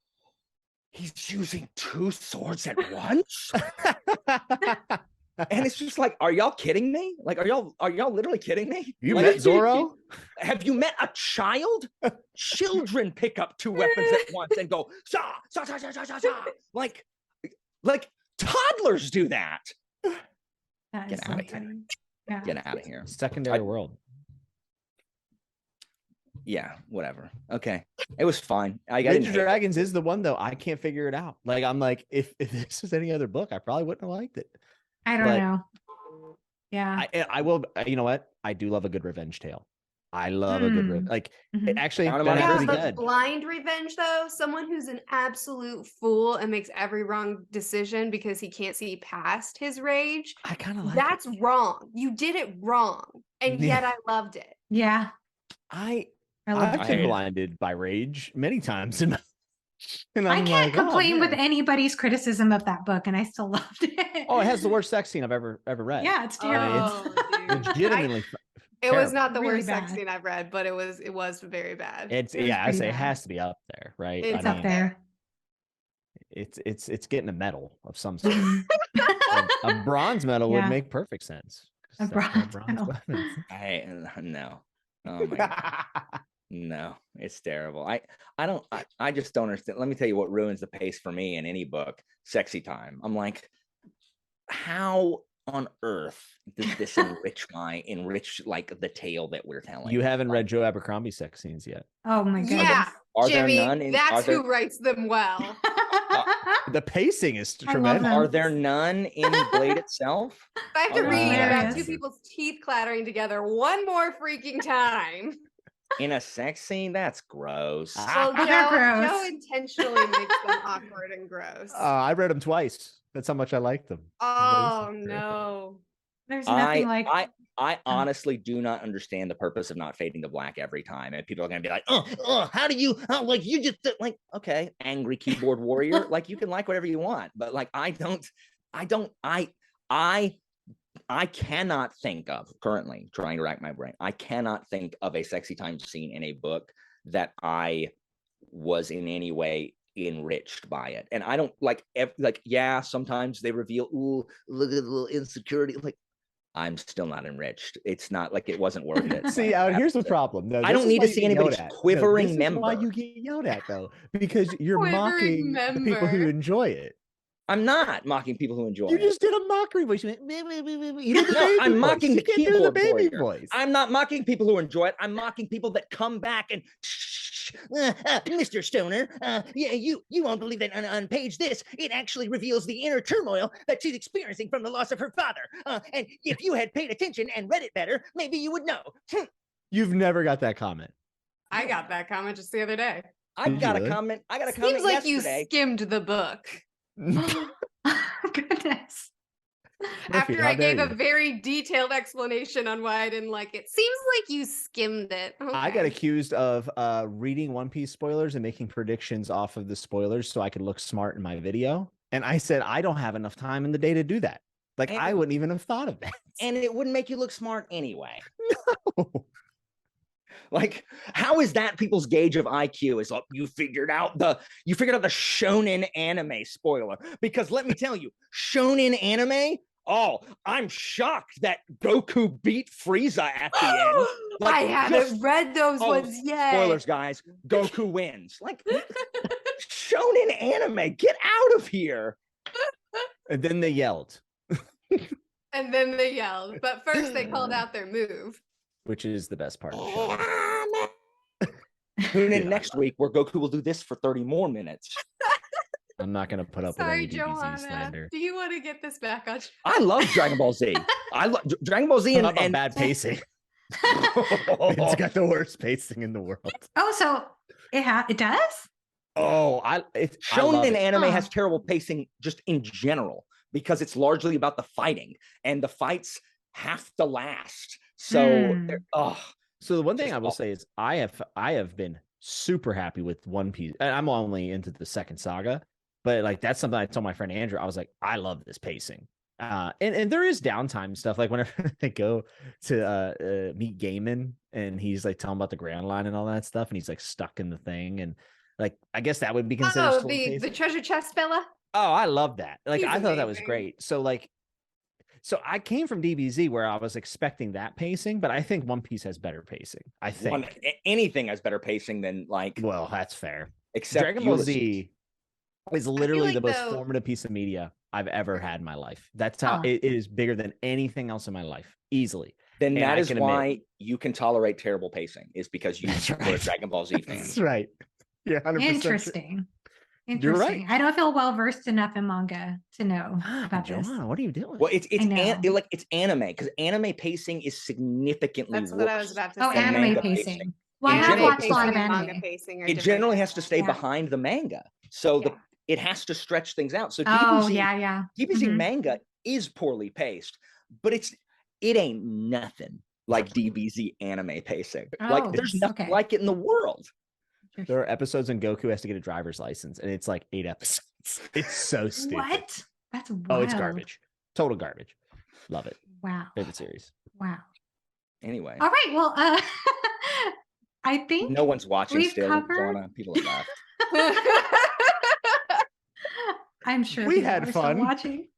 he's using 2 swords at once. And it's just like, are y'all kidding me? Like, are y'all literally kidding me? You Like, met Zorro? Have you met a child? Children pick up 2 weapons at once and go sa sa sa sa sa sa sa. Like toddlers do that. That Get is so outta here. funny. Yeah. Get out of here. Secondary world. Yeah, whatever. Okay, it was fine. I Rage didn't of hate it. Dragons is the one though. I can't figure it out. Like I'm like, if this was any other book, I probably wouldn't have liked it. I don't But know. Yeah. I will. You know what? I do love a good revenge tale. I love a good like. Mhm. Actually, Count 'em Ben on Yeah, your Affleck's but feet. dead. blind revenge though, someone who's an absolute fool and makes every wrong decision because he can't see past his rage. I kind of like. That's wrong. You did it wrong, and Yeah. yet I loved it. Yeah. I love I've it been hate too. it. blinded by rage many times, and I I'm can't like, oh, complain with man. anybody's criticism of that book, and I still loved it. Oh, it has the worst sex scene I've ever read. Yeah, it's terrible. dude. Legitimately. It was terrible. not the Really worst sex bad. scene I've read, but it was very bad. It's It was yeah, I pretty say it bad. has to be up there, right? It's I up mean, there. it's getting a medal of some sort. Mhm. A bronze medal would Yeah. make perfect sense. A 'cause that's bronze what medal. weapons. No. Oh my God. No, it's terrible. I just don't understand. Let me tell you what ruins the pace for me in any book: sexy time. I'm like, how on earth does this enrich like the tale that we're telling? You haven't read Joe Abercrombie sex scenes yet. Oh my goodness. Yeah, Are Jimmy, there none in, that's are there, who writes them well. The pacing is I love tremendous. them. are there none in Blade itself? I have to Are read there about hilarious. 2 people's teeth clattering together one more freaking time. in a sex scene? That's gross. Well, Well, they're gross. Joe intentionally makes them awkward and gross. I read them twice. That's how much I like them. Oh no. There's nothing I like honestly do not understand the purpose of not fading to black every time. And people are going to be like, oh, how do you, like, you just, like, okay, angry keyboard warrior. Like, you can like whatever you want. But, like, I cannot think of, currently trying to rack my brain, I cannot think of a sexy time scene in a book that I was in any way enriched by it. And I don't like, yeah, sometimes they reveal, ooh, look at the little insecurity. Like, I'm still not enriched. It's not like it wasn't worth it. See, here's the problem. No, I don't need to see anybody's quivering member. Why you get yelled at though? Because you're Quivering mocking the people who member. enjoy it. I'm not mocking people who enjoy You it. just did a mockery voice. You went, "Meh, meh, meh, meh, meh." You did the No, baby I'm voice. mocking You the can't do keyboard baby warrior. voice. I'm not mocking people who enjoy it. I'm mocking people that come back and, Mr. Stoner, yeah, you won't believe that on page this, it actually reveals the inner turmoil that she's experiencing from the loss of her father. And if you had paid attention and read it better, maybe you would know. You've never got that comment. I got that comment just the other day. I Did got you a really? comment. I got a comment Seems like yesterday. you skimmed the book. goodness. Murphy, After how I gave dare a you? very detailed explanation on why I didn't like it. Seems like you skimmed it. I got Okay. accused of reading One Piece spoilers and making predictions off of the spoilers so I could look smart in my video. And I said, I don't have enough time in the day to do that. Like, I And- wouldn't even have thought of that. And it wouldn't make you look smart anyway. No. Like, how is that people's gauge of IQ? Is like, you figured out the shonen anime spoiler. Because let me tell you, shonen anime, oh, I'm shocked that Goku beat Frieza at the end. Like, I haven't read those ones yet. Spoilers, guys. Goku wins. Like, shonen anime, get out of here. And then they yelled, And then they yelled. But first they called out their move. which is the best part of the show. Tune in Yeah. next week where Goku will do this for 30 more minutes. I'm not going to put up Sorry, with any DBZ Joanna. slander. Do you want to get this back on? I love Dragon Ball Z. I love Dragon Ball Z How about and bad pacing? It's got the worst pacing in the world. Oh, so it does? Oh, I love Shonen it. anime Huh. has terrible pacing just in general because it's largely about the fighting, and the fights have to last. So, So the one thing Just I will awful. say is I have been super happy with One Piece. And I'm only into the second saga, but like that's something I told my friend Andrew. I was like, I love this pacing. And there is downtime stuff. Like whenever they go to meet Gaiman and he's like telling about the Grand Line and all that stuff, and he's like stuck in the thing, and like I guess that would be considered Oh, slow the pacing. treasure chest fella. Oh, I love that. Like He's I thought that was amazing. great. So I came from DBZ where I was expecting that pacing, but I think One Piece has better pacing. I think. Anything has better pacing than like, Well, that's fair. except Dragon Ball Ulysses. Z is literally the like, most though- formative piece of media I've ever had in my life. That's how Huh. it is bigger than anything else in my life, easily. Then And that I is can why admit- you can tolerate terrible pacing, is because you That's were a right. Dragon Ball Z fan. That's right. Yeah, 100%. Interesting. You're right. Interesting. I don't feel well versed enough in manga to know Ah, about this. Joanna, what are you doing? Well, it's know. like it's anime, because anime pacing is significantly That's worse. what I was about to Oh, say. anime manga pacing. Well, I In have general, watched a lot of pacing and anime. manga pacing are It different generally has to animals. stay Yeah. behind the manga, so Yeah. it has to stretch things out. So Oh, DBZ, yeah. DBZ Mhm. manga is poorly paced, but it ain't nothing like DBZ anime pacing. Like Oh, there's nothing okay. like it in the world. There are episodes when Goku has to get a driver's license, and it's like 8 episodes. It's so stupid. What? That's wild. Oh, it's garbage. Total garbage. Love it. Wow. Favorite series. Wow. Anyway, All right. Well, I think no one's watching we've still, covered- Joanna. People have left. I'm sure We people had are still fun. watching.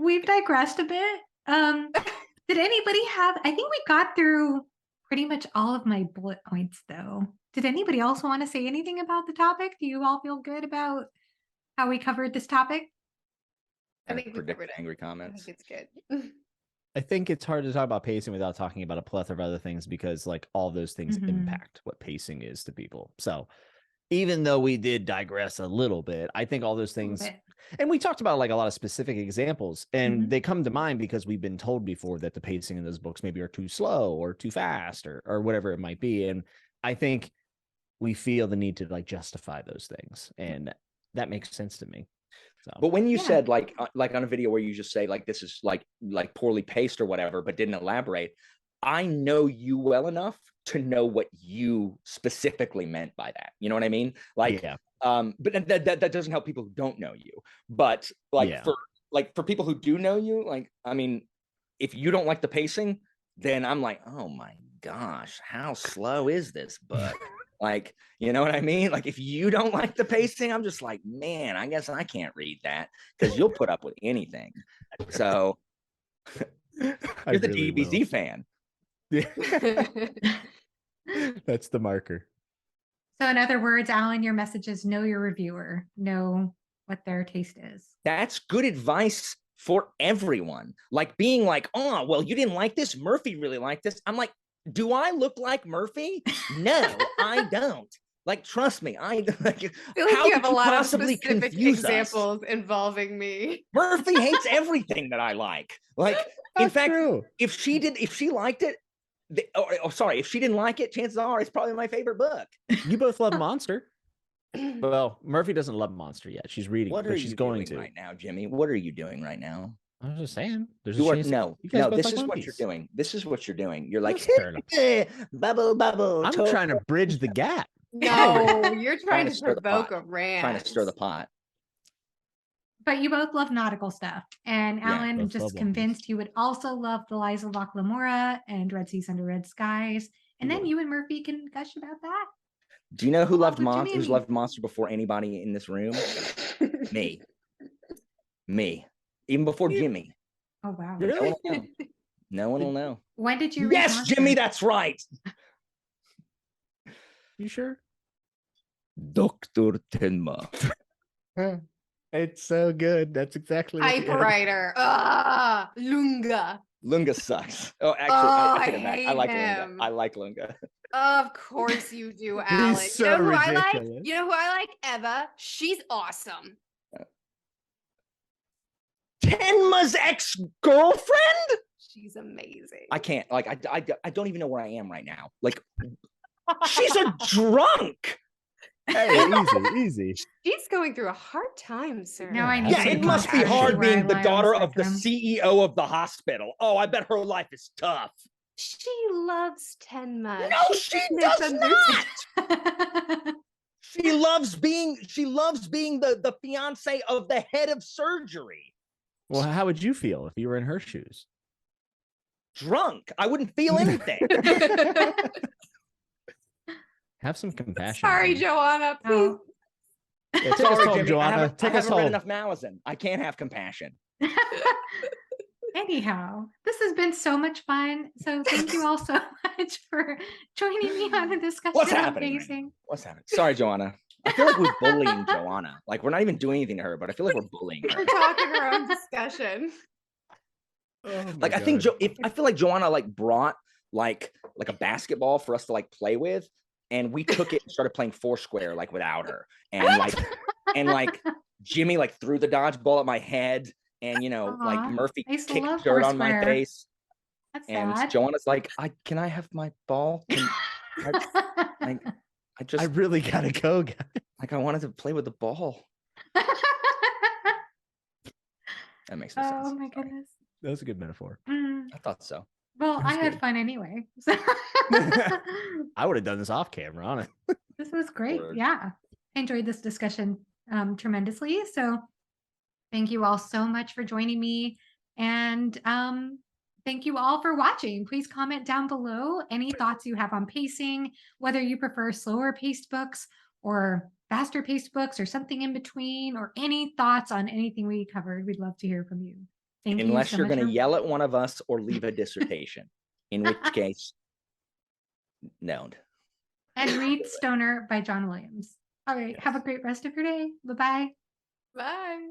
We've digressed a bit. Did anybody have? I think we got through pretty much all of my bullet points, though. Did anybody else want to say anything about the topic? Do you all feel good about how we covered this topic? I And think we predict covered it. angry I comments. think it's good. I think it's hard to talk about pacing without talking about a plethora of other things, because like all those things Mhm. impact what pacing is to people. So even though we did digress a little bit, I think all those A little things, bit. and we talked about like a lot of specific examples, and Mhm. they come to mind because we've been told before that the pacing in those books maybe are too slow or too fast or whatever it might be. And I think we feel the need to like justify those things, and that makes sense to me. So But when you Yeah. said like on a video where you just say like this is like poorly paced or whatever, but didn't elaborate, I know you well enough to know what you specifically meant by that. You know what I mean? Like, yeah, but that doesn't help people who don't know you. But like Yeah. for people who do know you, like, I mean, if you don't like the pacing, then I'm like, oh my gosh, how slow is this book? Like, you know what I mean? Like, if you don't like the pacing, I'm just like, man, I guess I can't read that, because you'll put up with anything. So I you're the really DBZ will. fan. That's the marker. So, in other words, Alan, your message is know your reviewer, know what their taste is. That's good advice for everyone. Like being like, oh, well, you didn't like this. Merphy really liked this. I'm like, do I look like Merphy? No, I don't. Like, trust me, I like. I feel like how you have could a lot of possibly specific confuse us? examples involving me. Merphy hates everything that I like. Like, in Not fact, true. if she liked it, sorry, if she didn't like it, chances are it's probably my favorite book. You both love Monster. Well, Merphy doesn't love Monster yet. She's reading, What but are she's you going doing to. right now, Jimmy? What are you doing right now? I was just saying. There's You a are chance. no, you guys no. both This like is One what Piece. you're doing. This is what you're doing. You're like, That's fair enough. bubble, bubble. I'm trying to bridge the gap. No, you're trying to stir the provoke pot. a rant. Trying to stir the pot. But you both love nautical stuff. And Yeah, Alan both love just One Piece. convinced you would also love the Lies of Locke Lamora and Red Seas Under Red Skies. And then Yeah. you and Merphy can gush about that. Do you know who Oh, loved what do you Monster? Who's mean? loved Monster before anybody in this room? Me. Even before Jimmy. Oh, wow. No Really? one will know. No one will know. When did you read Yes, Monster? Jimmy, that's right. You sure? Dr. Tenma. It's so good. That's exactly what the- Typewriter. Lunga. Lunga sucks. Oh, actually, Oh, I take I it back. I hate like him. Lunga. I like Lunga. Of course you do, Alan. so you know who I like? ridiculous. You know who I like? Eva. She's awesome. Tenma's ex-girlfriend? She's amazing. I can't, like, I don't even know where I am right now. Like, she's a drunk. Hey, easy. She's going through a hard time, sir. No, I need Yeah, to it go must be back to hard where I being the lie on daughter of the spectrum. CEO of the hospital. Oh, I bet her life is tough. She loves Tenma. No, she does not. She loves being the fiance of the head of surgery. Well, how would you feel if you were in her shoes? Drunk. I wouldn't feel anything. Have some compassion. Sorry, man. Joanna. Please. Oh. Yeah, take us Sorry, home, Jimmy. Joanna. I Take us haven't read home. enough Malazan. I can't have compassion. Anyhow, this has been so much fun. So thank you all so much for joining me on the discussion What's on happening? Right now? pacing. What's happening? Sorry, Joanna. I feel like we're bullying Joanna. Like, we're not even doing anything to her, but I feel like we're bullying her. We're talking our own discussion. Oh my Like, I think God. I feel like Joanna like brought like a basketball for us to like play with, and we took it and started playing Foursquare like without her, and like Jimmy like threw the dodgeball at my head, and like Aw, Merphy I used to kicked love dirt on my Foursquare. face, That's and sad. Joanna's like, can I have my ball? I I just really gotta go, guys. like I wanted to play with the ball. That makes no sense. Oh my Sorry. goodness. That was a good metaphor. I thought so. Well, I That's had good. fun anyway. So I would have done this off camera, honestly. this was great. Word. Yeah. I enjoyed this discussion tremendously. So thank you all so much for joining me. And thank you all for watching. Please comment down below any thoughts you have on pacing, whether you prefer slower paced books or faster paced books or something in between, or any thoughts on anything we covered. We'd love to hear from you. Thank you Unless so you're much going to for yell at watching. one of us or leave a dissertation, in which case, no. And read Stoner by John Williams. All right. Yes. Have a great rest of your day. Bye-bye. Bye.